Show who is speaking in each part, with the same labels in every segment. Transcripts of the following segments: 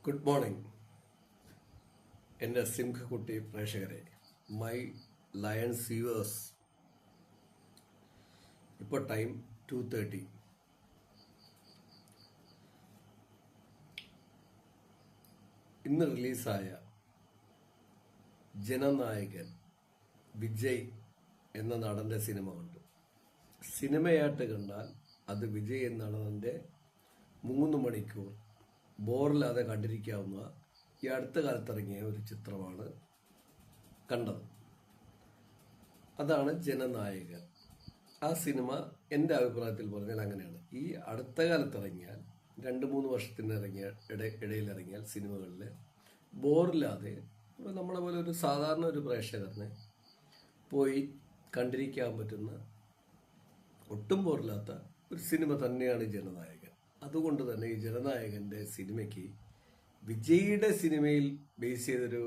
Speaker 1: Good morning എൻ്റെ സിംഹക്കുട്ടി പ്രേക്ഷകരെ, my lions viewers. ഇപ്പോൾ ടൈം 2:30. ഇന്ന് റിലീസായ ജനനായകൻ വിജയ് എന്ന നടൻ്റെ സിനിമ കണ്ടു. സിനിമയായിട്ട് കണ്ടാൽ അത് വിജയ് എന്ന നടൻ്റെ 3 മണിക്കൂർ ബോറില്ലാതെ കണ്ടിരിക്കാവുന്ന ഈ അടുത്ത കാലത്തിറങ്ങിയ ഒരു ചിത്രമാണ് കണ്ടത്. അതാണ് ജനനായകൻ. ആ സിനിമ എൻ്റെ അഭിപ്രായത്തിൽ പറഞ്ഞാൽ അങ്ങനെയാണ്. ഈ അടുത്ത കാലത്തിറങ്ങിയാൽ 2-3 വർഷത്തിന് ഇടയിലിറങ്ങിയാൽ സിനിമകളിൽ ബോറില്ലാതെ നമ്മളെ പോലെ ഒരു സാധാരണ ഒരു പ്രേക്ഷകനെ പോയി കണ്ടിരിക്കാൻ പറ്റുന്ന ഒട്ടും ബോറില്ലാത്ത ഒരു സിനിമ തന്നെയാണ് ജനനായകൻ. അതുകൊണ്ട് തന്നെ ഈ ജനനായകൻ്റെ സിനിമയ്ക്ക് വിജയിയുടെ സിനിമയിൽ ബേസ് ചെയ്തൊരു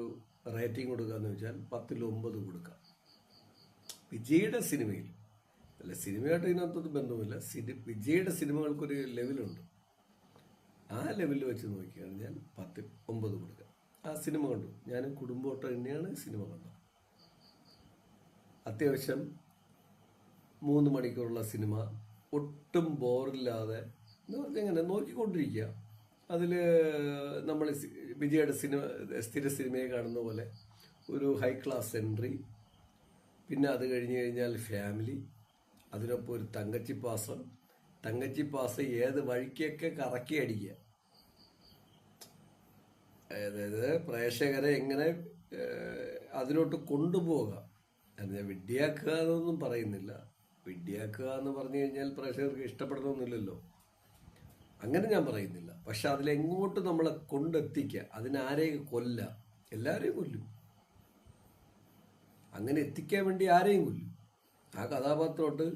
Speaker 1: റേറ്റിംഗ് കൊടുക്കുക എന്ന് വെച്ചാൽ 10-ൽ 9 കൊടുക്കാം. വിജയിയുടെ സിനിമയിൽ അല്ല, സിനിമയായിട്ട് ഇതിനകത്തൊന്നും ബന്ധമില്ല. വിജയിയുടെ സിനിമകൾക്കൊരു ലെവലുണ്ട്. ആ ലെവലിൽ വെച്ച് നോക്കിക്കഴിഞ്ഞാൽ 10-ൽ 9 കൊടുക്കാം. ആ സിനിമ കണ്ടു. ഞാൻ കുടുംബോട്ടം തന്നെയാണ് സിനിമ കണ്ടത്. അത്യാവശ്യം 3 മണിക്കൂറുള്ള സിനിമ, ഒട്ടും ബോറില്ലാതെ എന്ന് പറഞ്ഞാൽ എങ്ങനെ നോക്കിക്കൊണ്ടിരിക്കുക. അതിൽ നമ്മൾ വിജയുടെ സ്ഥിര സിനിമയെ കാണുന്ന പോലെ ഒരു ഹൈ ക്ലാസ് എൻട്രി, പിന്നെ അത് കഴിഞ്ഞ് കഴിഞ്ഞാൽ ഫാമിലി, അതിനൊപ്പം ഒരു തങ്കച്ചി പാസ് ഏത് വഴിക്കൊക്കെ കറക്കി അടിക്കുക. അതായത് പ്രേക്ഷകരെ എങ്ങനെ അതിലോട്ട് കൊണ്ടുപോകാം. ഞാൻ വിഡ്ഢിയാക്കുക എന്നൊന്നും പറയുന്നില്ല. വിഡ്ഢിയാക്കുക എന്ന് പറഞ്ഞു കഴിഞ്ഞാൽ പ്രേക്ഷകർക്ക് ഇഷ്ടപ്പെടണമെന്നില്ലല്ലോ, അങ്ങനെ ഞാൻ പറയുന്നില്ല. പക്ഷെ അതിലെങ്ങോട്ട് നമ്മളെ കൊണ്ടെത്തിക്കുക, അതിനാരെയും കൊല്ലാം, എല്ലാവരെയും കൊല്ലും. അങ്ങനെ എത്തിക്കാൻ വേണ്ടി ആരെയും കൊല്ലും. ആ കഥാപാത്രത്തോട്ട്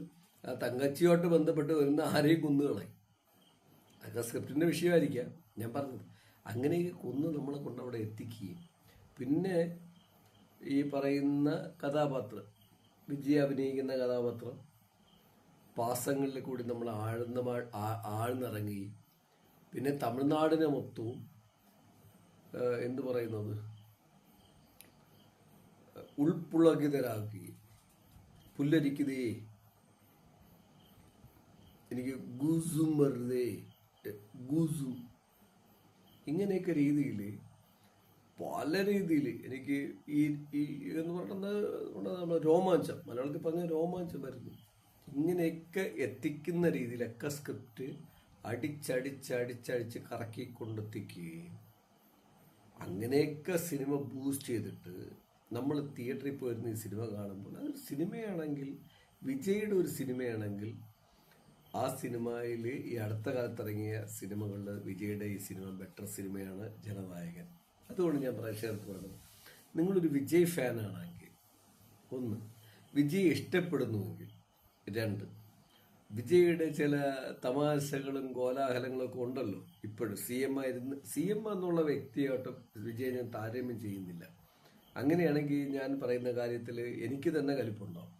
Speaker 1: ആ തങ്കച്ചിയോട്ട് ബന്ധപ്പെട്ട് വരുന്ന ആരെയും കൊന്നുകളയും. അതൊക്കെ സ്ക്രിപ്റ്റിൻ്റെ വിഷയമായിരിക്കാം ഞാൻ പറഞ്ഞത്. അങ്ങനെ കൊന്ന് നമ്മളെ കൊണ്ട് അവിടെ എത്തിക്കുകയും പിന്നെ ഈ പറയുന്ന കഥാപാത്രം, വിജയ് അഭിനയിക്കുന്ന കഥാപാത്രം പാസങ്ങളിൽ കൂടി നമ്മൾ ആഴ്ന്നിറങ്ങുകയും പിന്നെ തമിഴ്നാടിനെ മൊത്തവും എന്തു പറയുന്നത് ഉൾപ്പുളകിതരാക്കുകയും പുല്ലരിക്കുതേ എനിക്ക് ഗൂസും വെറുതെ ഗൂസും ഇങ്ങനെയൊക്കെ രീതിയിൽ പല രീതിയിൽ എനിക്ക് ഈ എന്ന് പറയുന്നത് രോമാഞ്ചം, മലയാളത്തിൽ പറഞ്ഞ രോമാഞ്ചം വരുന്നു. ഇങ്ങനെയൊക്കെ എത്തിക്കുന്ന രീതിയിലൊക്കെ സ്ക്രിപ്റ്റ് അടിച്ചടിച്ച് കറക്കിക്കൊണ്ടെത്തിക്കുകയും അങ്ങനെയൊക്കെ സിനിമ ബൂസ്റ്റ് ചെയ്തിട്ട് നമ്മൾ തിയേറ്ററിൽ പോയിരുന്ന ഈ സിനിമ കാണുമ്പോൾ അതൊരു സിനിമയാണെങ്കിൽ, വിജയുടെ ഒരു സിനിമയാണെങ്കിൽ, ആ സിനിമയിൽ ഈ അടുത്ത കാലത്തിറങ്ങിയ സിനിമകളിൽ വിജയുടെ ഈ സിനിമ ബെറ്റർ സിനിമയാണ് ജനനായകൻ. അതുകൊണ്ട് ഞാൻ പ്രേക്ഷകർക്ക് പറയുന്നത്, നിങ്ങളൊരു വിജയ് ഫാനാണെങ്കിൽ 1, വിജയ് ഇഷ്ടപ്പെടുന്നുവെങ്കിൽ 2, വിജയുടെ ചില തമാശകളും കോലാഹലങ്ങളും ഒക്കെ ഉണ്ടല്ലോ. ഇപ്പോഴും സി എം എന്നുള്ള വ്യക്തിയായിട്ട് വിജയ് ഞാൻ താരതമ്യം ചെയ്യുന്നില്ല. അങ്ങനെയാണെങ്കിൽ ഞാൻ പറയുന്ന കാര്യത്തിൽ എനിക്ക് തന്നെ കലിപ്പുണ്ടാവും.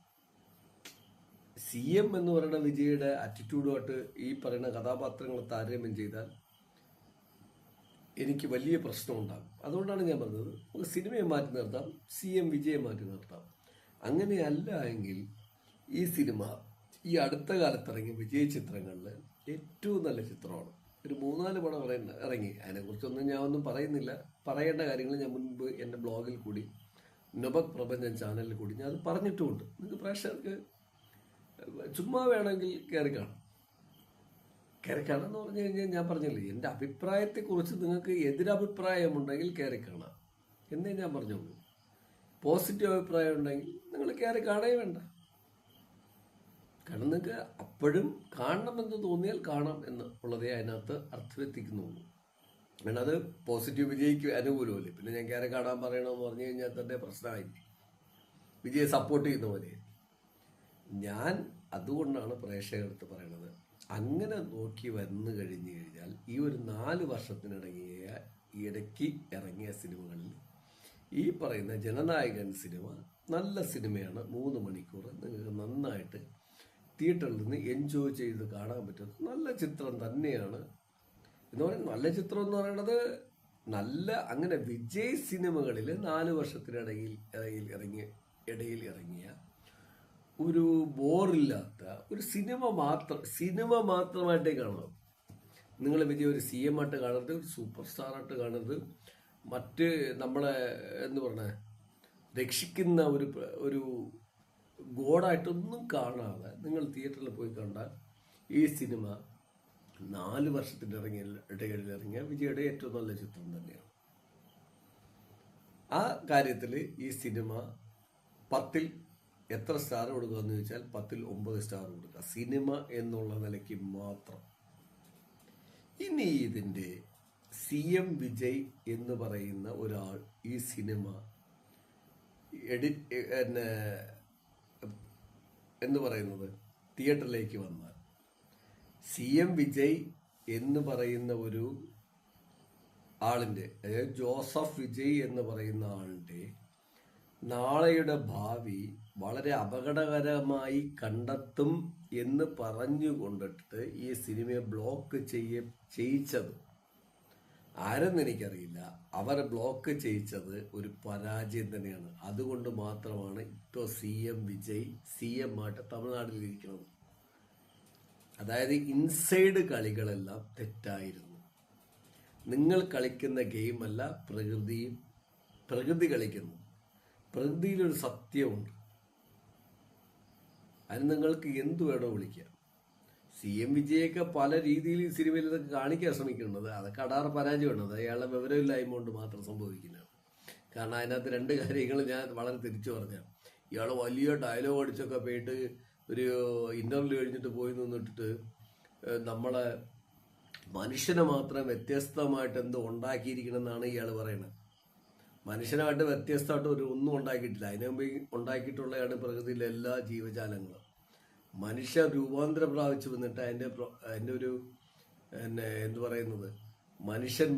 Speaker 1: സി എം എന്ന് പറയുന്ന വിജയുടെ ആറ്റിറ്റ്യൂഡുമായിട്ട് ഈ പറയുന്ന കഥാപാത്രങ്ങളെ താരതമ്യം ചെയ്താൽ എനിക്ക് വലിയ പ്രശ്നമുണ്ടാകും. അതുകൊണ്ടാണ് ഞാൻ പറഞ്ഞത്, നമുക്ക് സിനിമയെ മാറ്റി നിർത്താം, സി എം വിജയെ മാറ്റി നിർത്താം. അങ്ങനെയല്ല എങ്കിൽ ഈ സിനിമ ഈ അടുത്ത കാലത്തിറങ്ങിയ വിജയ് ചിത്രങ്ങളിൽ ഏറ്റവും നല്ല ചിത്രമാണ്. ഒരു 3-4 പടം ഇറങ്ങി. അതിനെക്കുറിച്ചൊന്നും ഞാൻ ഒന്നും പറയുന്നില്ല. പറയേണ്ട കാര്യങ്ങൾ ഞാൻ മുൻപ് എൻ്റെ ബ്ലോഗിൽ കൂടി, നൊബക് പ്രപഞ്ചം ചാനലിൽ കൂടി ഞാൻ അത് പറഞ്ഞിട്ടുമുണ്ട്. നിങ്ങൾക്ക് പ്രേക്ഷകർക്ക് ചുമ്മാ വേണമെങ്കിൽ കയറി കാണാം എന്ന് പറഞ്ഞു കഴിഞ്ഞാൽ ഞാൻ പറഞ്ഞില്ലേ, എൻ്റെ അഭിപ്രായത്തെക്കുറിച്ച് നിങ്ങൾക്ക് എതിരഭിപ്രായമുണ്ടെങ്കിൽ കയറി കാണാം എന്നേ ഞാൻ പറഞ്ഞോളൂ. പോസിറ്റീവ് അഭിപ്രായം ഉണ്ടെങ്കിൽ നിങ്ങൾ കയറി കാണേ വേണ്ട. കാരണം നിങ്ങൾക്ക് അപ്പോഴും കാണണമെന്ന് തോന്നിയാൽ കാണാം എന്ന് ഉള്ളതേ അതിനകത്ത് അർത്ഥമെത്തിക്കുന്നുള്ളൂ. കാരണം അത് പോസിറ്റീവ് വിജയിക്ക് അനുകൂലമല്ലേ. പിന്നെ ഞാൻ കയറി കാണാൻ പറയണമെന്ന് പറഞ്ഞു കഴിഞ്ഞാൽ തന്നെ പ്രശ്നമായില്ലേ, വിജയെ സപ്പോർട്ട് ചെയ്യുന്ന പോലെ. ഞാൻ അതുകൊണ്ടാണ് പ്രേക്ഷകർക്ക് പറയണത്, അങ്ങനെ നോക്കി വന്നു കഴിഞ്ഞു കഴിഞ്ഞാൽ ഈ ഒരു 4 ഇടയ്ക്ക് ഇറങ്ങിയ സിനിമകളിൽ ഈ പറയുന്ന ജനനായകൻ സിനിമ നല്ല സിനിമയാണ്. 3 മണിക്കൂർ നിങ്ങൾക്ക് നന്നായിട്ട് തിയേറ്ററിൽ നിന്ന് എൻജോയ് ചെയ്ത് കാണാൻ പറ്റുന്ന നല്ല ചിത്രം തന്നെയാണ്. എന്ന് പറയുന്നത് നല്ല ചിത്രം എന്ന് പറയുന്നത് അങ്ങനെ വിജയ് സിനിമകളിൽ 4 വർഷത്തിനിടയിൽ ഇടയിൽ ഇറങ്ങിയ ഒരു ബോറില്ലാത്ത ഒരു സിനിമ മാത്രമായിട്ടേ കാണാം. നിങ്ങൾ വിജയ് ഒരു CM ആയിട്ട് കാണരുത്, ഒരു സൂപ്പർ സ്റ്റാർ ആയിട്ട് കാണരുത്, മറ്റ് നമ്മളെ എന്ന് പറഞ്ഞ രക്ഷിക്കുന്ന ഒരു ഗോഡായിട്ടൊന്നും കാണാതെ നിങ്ങൾ തിയേറ്ററിൽ പോയി കണ്ടാൽ ഈ സിനിമ 4 വർഷത്തിൻ്റെ ഇടയിൽ ഇറങ്ങിയ വിജയുടെ ഏറ്റവും നല്ല ചിത്രം തന്നെയാണ്. ആ കാര്യത്തിൽ ഈ സിനിമ 10ൽ എത്ര സ്റ്റാർ കൊടുക്കുക എന്ന് ചോദിച്ചാൽ 10ൽ 9 സ്റ്റാർ കൊടുക്കുക, സിനിമ എന്നുള്ള നിലയ്ക്ക് മാത്രം. ഇനി ഇതിൻ്റെ CM വിജയ് എന്ന് പറയുന്ന ഒരാൾ ഈ സിനിമ എന്ന് പറയുന്നത് തിയേറ്ററിലേക്ക് വന്നാൽ CM വിജയ് എന്ന് പറയുന്ന ഒരു ആളിൻ്റെ, അതായത് ജോസഫ് വിജയ് എന്ന് പറയുന്ന ആളിൻ്റെ നാളെയുടെ ഭാവി വളരെ അപകടകരമായി കണ്ടെത്തും എന്ന് പറഞ്ഞുകൊണ്ടിട്ട് ഈ സിനിമയെ ബ്ലോക്ക് ചെയ്യിച്ചത് ആരെന്ന് എനിക്കറിയില്ല. അവരെ ബ്ലോക്ക് ചെയ്യിച്ചത് ഒരു പരാജയം തന്നെയാണ്. അതുകൊണ്ട് മാത്രമാണ് ഇപ്പോൾ CM വിജയ് CM ആയിട്ട് തമിഴ്നാട്ടിലിരിക്കുന്നത്. അതായത് ഇൻസൈഡ് കളികളെല്ലാം തെറ്റായിരുന്നു. നിങ്ങൾ കളിക്കുന്ന ഗെയിമല്ല പ്രകൃതി കളിക്കുന്നു. പ്രകൃതിയിലൊരു സത്യമുണ്ട്. അതിന് നിങ്ങൾക്ക് എന്തു വേണോ വിളിക്കാം. CM വിജയൊക്കെ പല രീതിയിൽ ഈ സിനിമയിൽ ഇതൊക്കെ കാണിക്കാൻ ശ്രമിക്കുന്നത് അതൊക്കെ അടാറ് പരാജയമാണ്. അത് അയാളുടെ വിവരമില്ലായ്മ കൊണ്ട് മാത്രം സംഭവിക്കുന്നതാണ്. കാരണം അതിനകത്ത് 2 കാര്യങ്ങൾ ഞാൻ വളരെ തിരിച്ചു പറഞ്ഞ, ഇയാൾ വലിയ ഡയലോഗ് അടിച്ചൊക്കെ പോയിട്ട് ഒരു ഇന്റർവ്യൂ കഴിഞ്ഞിട്ട് പോയി നിന്നിട്ട് നമ്മളെ മനുഷ്യനെ മാത്രം വ്യത്യസ്തമായിട്ട് എന്തോ ഉണ്ടാക്കിയിരിക്കണം എന്നാണ് ഇയാൾ പറയുന്നത്. മനുഷ്യനായിട്ട് വ്യത്യസ്തമായിട്ട് ഒന്നും ഉണ്ടാക്കിയിട്ടില്ല. അതിനു മുമ്പ് ഉണ്ടാക്കിയിട്ടുള്ളതാണ് പ്രകൃതിയിലെ എല്ലാ ജീവജാലങ്ങളും. മനുഷ്യർ രൂപാന്തരം പ്രാപിച്ചു വന്നിട്ട് അതിൻ്റെ ഒരു എന്ത് പറയുന്നത്, മനുഷ്യൻ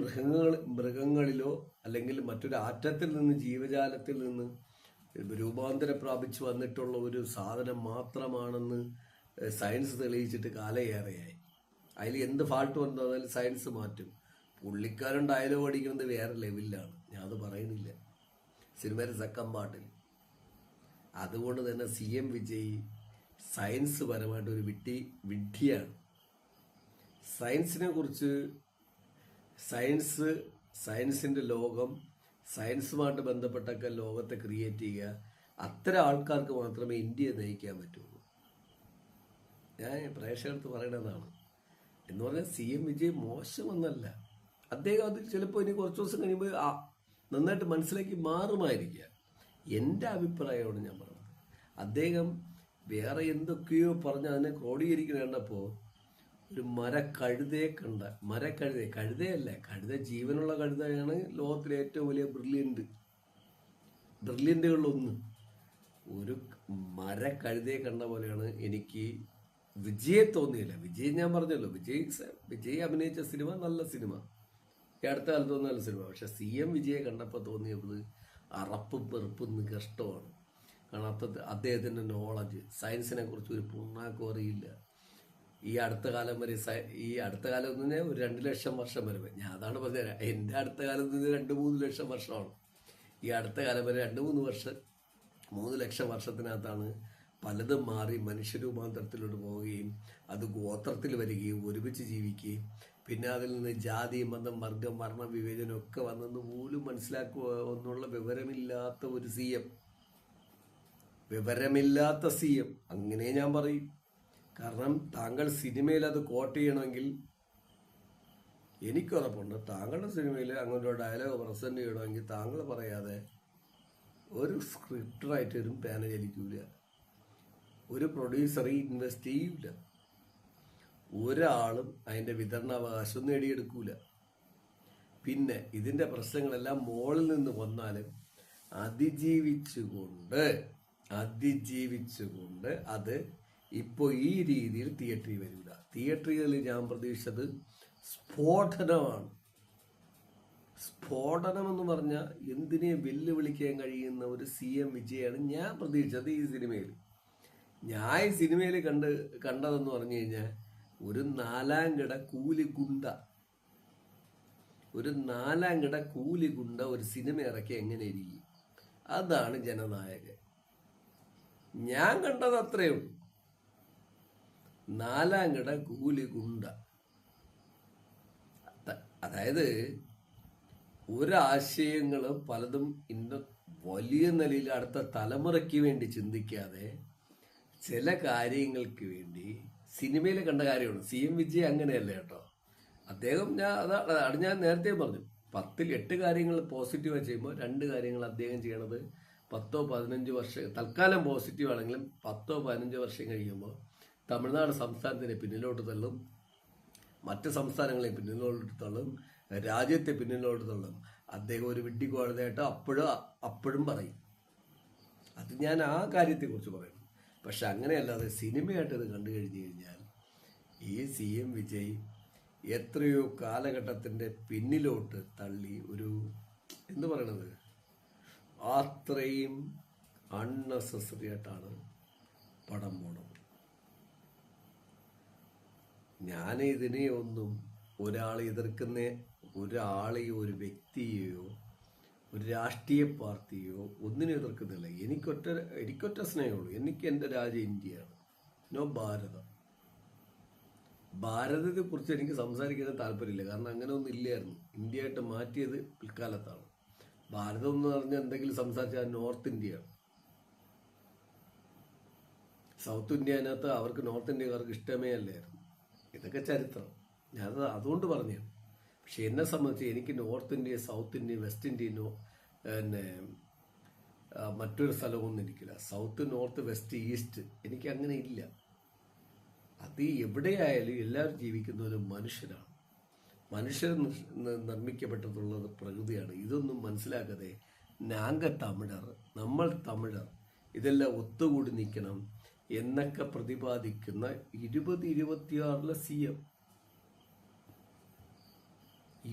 Speaker 1: മൃഗങ്ങളിലോ അല്ലെങ്കിൽ മറ്റൊരു ആറ്റത്തിൽ നിന്ന് ജീവജാലത്തിൽ നിന്ന് രൂപാന്തരം പ്രാപിച്ചു വന്നിട്ടുള്ള ഒരു സാധനം മാത്രമാണെന്ന് സയൻസ് തെളിയിച്ചിട്ട് കാലയേറെയായി. അതിൽ എന്ത് ഫാൾട്ട് വന്നാൽ സയൻസ് മാറ്റും. പുള്ളിക്കാരൻ ഡയലോഗ് അടിക്കുന്നത് വേറെ ലെവലിലാണ്. ഞാൻ അത് പറയുന്നില്ല സിനിമയുടെ സെക്കൻഡ് പാർട്ടിൽ. അതുകൊണ്ട് തന്നെ CM വിജയ് സയൻസ് പരമായിട്ട് ഒരു വിഡ്ഢിയാണ്. സയൻസിനെ കുറിച്ച് സയൻസിൻ്റെ ലോകം, സയൻസുമായിട്ട് ബന്ധപ്പെട്ടൊക്കെ ലോകത്തെ ക്രിയേറ്റ് ചെയ്യുക, അത്തരം ആൾക്കാർക്ക് മാത്രമേ ഇന്ത്യയെ നയിക്കാൻ പറ്റുള്ളൂ. ഞാൻ പ്രേക്ഷകർക്ക് പറയണതാണ്. എന്ന് പറഞ്ഞാൽ CM വിജയ് മോശമെന്നല്ല. അദ്ദേഹം അത് ചിലപ്പോൾ ഇനി കുറച്ച് ദിവസം കഴിയുമ്പോൾ നന്നായിട്ട് മനസ്സിലാക്കി മാറുമായിരിക്കുക. എൻ്റെ അഭിപ്രായമാണ് ഞാൻ പറഞ്ഞത്. അദ്ദേഹം വേറെ എന്തൊക്കെയോ പറഞ്ഞ് അതിനെ ക്രോഡീകരിക്കുന്ന കണ്ടപ്പോൾ ഒരു കഴുതയല്ല, ജീവനുള്ള കഴുതയാണ് ലോകത്തിലെ ഏറ്റവും വലിയ ബ്രില്യൻ്റുകളിലൊന്ന്. ഒരു മരക്കഴുതയെ കണ്ട പോലെയാണ് എനിക്ക് വിജയെ തോന്നിയില്ല. വിജയ് ഞാൻ പറഞ്ഞല്ലോ, വിജയ് അഭിനയിച്ച സിനിമ നല്ല സിനിമ, ഈ അടുത്ത കാലത്ത് തോന്നുന്ന നല്ല സിനിമ. പക്ഷെ CM വിജയെ കണ്ടപ്പോൾ തോന്നിയത് അറപ്പും വെറുപ്പും കഷ്ടമാണ്. കാരണം അദ്ദേഹത്തിൻ്റെ നോളജ്, സയൻസിനെ കുറിച്ച് ഒരു പുണ്ണാക്കും അറിയില്ല. ഈ അടുത്ത കാലം എന്ന് പറഞ്ഞാൽ ഒരു 2 ലക്ഷം വർഷം വരെ, ഞാൻ അതാണ് പറഞ്ഞത്. എൻ്റെ അടുത്ത കാലം എന്ന് പറഞ്ഞാൽ 2-3 ലക്ഷം വർഷമാണ്. ഈ അടുത്ത കാലം വരെ 3 ലക്ഷം വർഷത്തിനകത്താണ് പലതും മാറി മനുഷ്യരൂപാന്തരത്തിലോട്ട് പോവുകയും അത് ഗോത്രത്തിൽ വരികയും ഒരുമിച്ച് ജീവിക്കുകയും പിന്നെ അതിൽ നിന്ന് ജാതി, മതം, വർഗം, വർണ്ണ വിവേചനം ഒക്കെ വന്നെന്ന് പോലും മനസ്സിലാക്കുക എന്നുള്ള വിവരമില്ലാത്ത ഒരു വിവരമില്ലാത്ത CM അങ്ങനെ ഞാൻ പറയും. കാരണം താങ്കൾ സിനിമയിൽ അത് കോട്ട് ചെയ്യണമെങ്കിൽ എനിക്കുറപ്പുണ്ട്, താങ്കളുടെ സിനിമയിൽ അങ്ങനെ ഒരു ഡയലോഗ് പ്രസന്റ് ചെയ്യണമെങ്കിൽ താങ്കൾ പറയാതെ ഒരു സ്ക്രിപ്റ്റ് റൈറ്ററും പേന ചലിക്കൂല, ഒരു പ്രൊഡ്യൂസറെ ഇൻവെസ്റ്റ് ചെയ്യൂല, ഒരാളും അതിൻ്റെ വിതരണാവകാശം നേടിയെടുക്കൂല. പിന്നെ ഇതിൻ്റെ പ്രശ്നങ്ങളെല്ലാം മോളിൽ നിന്ന് വന്നാലും അതിജീവിച്ചുകൊണ്ട് അത് ഇപ്പോൾ ഈ രീതിയിൽ തിയേറ്ററിൽ വരില്ല. തിയേറ്ററുകളിൽ ഞാൻ പ്രതീക്ഷിച്ചത് സ്ഫോടനം എന്ന് പറഞ്ഞാൽ എന്തിനെ വെല്ലുവിളിക്കാൻ കഴിയുന്ന ഒരു CM വിജയാണ് ഞാൻ പ്രതീക്ഷിച്ചത് ഈ സിനിമയിൽ. ഞാൻ ഈ സിനിമയിൽ കണ്ടതെന്ന് പറഞ്ഞു കഴിഞ്ഞാൽ ഒരു 4ാം കിട കൂലിഗുണ്ട, ഒരു 4-ാം കിട കൂലി ഗുണ്ട ഒരു സിനിമ ഇറക്കി എങ്ങനെ ഇരിക്കും? അതാണ് ജനനായകൻ. ഞാൻ കണ്ടത് അത്രയേ ഉള്ളൂ. 4-ാം കിട കൂലി ഗുണ്ട. അതായത് ഒരാശയങ്ങൾ പലതും ഇന്ന് വലിയ നിലയിൽ അടുത്ത തലമുറയ്ക്ക് വേണ്ടി ചിന്തിക്കാതെ ചില കാര്യങ്ങൾക്ക് വേണ്ടി സിനിമയിൽ കണ്ട കാര്യമാണ്. CM വിജയ് അങ്ങനെയല്ല കേട്ടോ. അദ്ദേഹം അതാണ് ഞാൻ നേരത്തെ പറഞ്ഞു, 10-ൽ 8 കാര്യങ്ങൾ പോസിറ്റീവായി ചെയ്യുമ്പോൾ 2 കാര്യങ്ങൾ അദ്ദേഹം ചെയ്യണത് 10-15 വർഷം തൽക്കാലം പോസിറ്റീവ് ആണെങ്കിലും 10-15 വർഷം കഴിയുമ്പോൾ തമിഴ്നാട് സംസ്ഥാനത്തിനെ പിന്നിലോട്ട് തള്ളും, മറ്റ് സംസ്ഥാനങ്ങളെ പിന്നിലോട്ട് തള്ളും, രാജ്യത്തെ പിന്നിലോട്ട് തള്ളും. അദ്ദേഹം ഒരു വിഡ്ഢിക്കോഴതായിട്ട് അപ്പോഴും പറയും. അത് ഞാൻ ആ കാര്യത്തെക്കുറിച്ച് പറയുന്നു. പക്ഷെ അങ്ങനെയല്ലാതെ സിനിമയായിട്ട് ഇത് കണ്ടു കഴിഞ്ഞു കഴിഞ്ഞാൽ ഈ CM വിജയ് എത്രയോ കാലഘട്ടത്തിൻ്റെ പിന്നിലോട്ട് തള്ളി ഒരു എന്ത് പറയണത് അത്രയും അൺനെസസറി ആയിട്ടാണ് പടം പോണത്. ഞാൻ ഇതിനെ ഒന്നും ഒരാളെ എതിർക്കുന്ന ഒരാളെയോ ഒരു വ്യക്തിയെയോ ഒരു രാഷ്ട്രീയ പാർട്ടിയോ ഒന്നിനും എതിർക്കുന്നില്ല. എനിക്കൊറ്റ സ്നേഹമുള്ളൂ. എനിക്ക് എൻ്റെ രാജ്യം ഇന്ത്യയാണ്, നോ ഭാരതം. ഭാരതത്തെ കുറിച്ച് എനിക്ക് സംസാരിക്കാൻ താല്പര്യമില്ല. കാരണം അങ്ങനെ ഒന്നും ഇല്ലായിരുന്നു. ഇന്ത്യയായിട്ട് മാറ്റിയത് പിൽക്കാലത്താണ്. ഭാരതം എന്ന് പറഞ്ഞാൽ എന്തെങ്കിലും സംസാരിച്ചാൽ നോർത്ത് ഇന്ത്യയാണ്. സൗത്ത് ഇന്ത്യനകത്ത് അവർക്ക് നോർത്ത് ഇന്ത്യക്കാർക്ക് ഇഷ്ടമേ അല്ലായിരുന്നു. ഇതൊക്കെ ചരിത്രം. ഞാനത് അതുകൊണ്ട് പറഞ്ഞു. പക്ഷെ എന്നെ സംബന്ധിച്ച് എനിക്ക് north India, south India, west India, പിന്നെ മറ്റൊരു സ്ഥലമൊന്നും എനിക്കില്ല. സൗത്ത്, നോർത്ത്, വെസ്റ്റ്, ഈസ്റ്റ് എനിക്ക് അങ്ങനെ ഇല്ല. അത് എവിടെയായാലും എല്ലാവരും ജീവിക്കുന്നവരും മനുഷ്യരാണ്. മനുഷ്യർ നിർമ്മിക്കപ്പെട്ടിട്ടുള്ളത് പ്രകൃതിയാണ്. ഇതൊന്നും മനസ്സിലാക്കാതെ നാങ്ക തമിഴർ, നമ്മൾ തമിഴർ, ഇതെല്ലാം ഒത്തുകൂടി നിൽക്കണം എന്നൊക്കെ പ്രതിപാദിക്കുന്ന 2026 CM,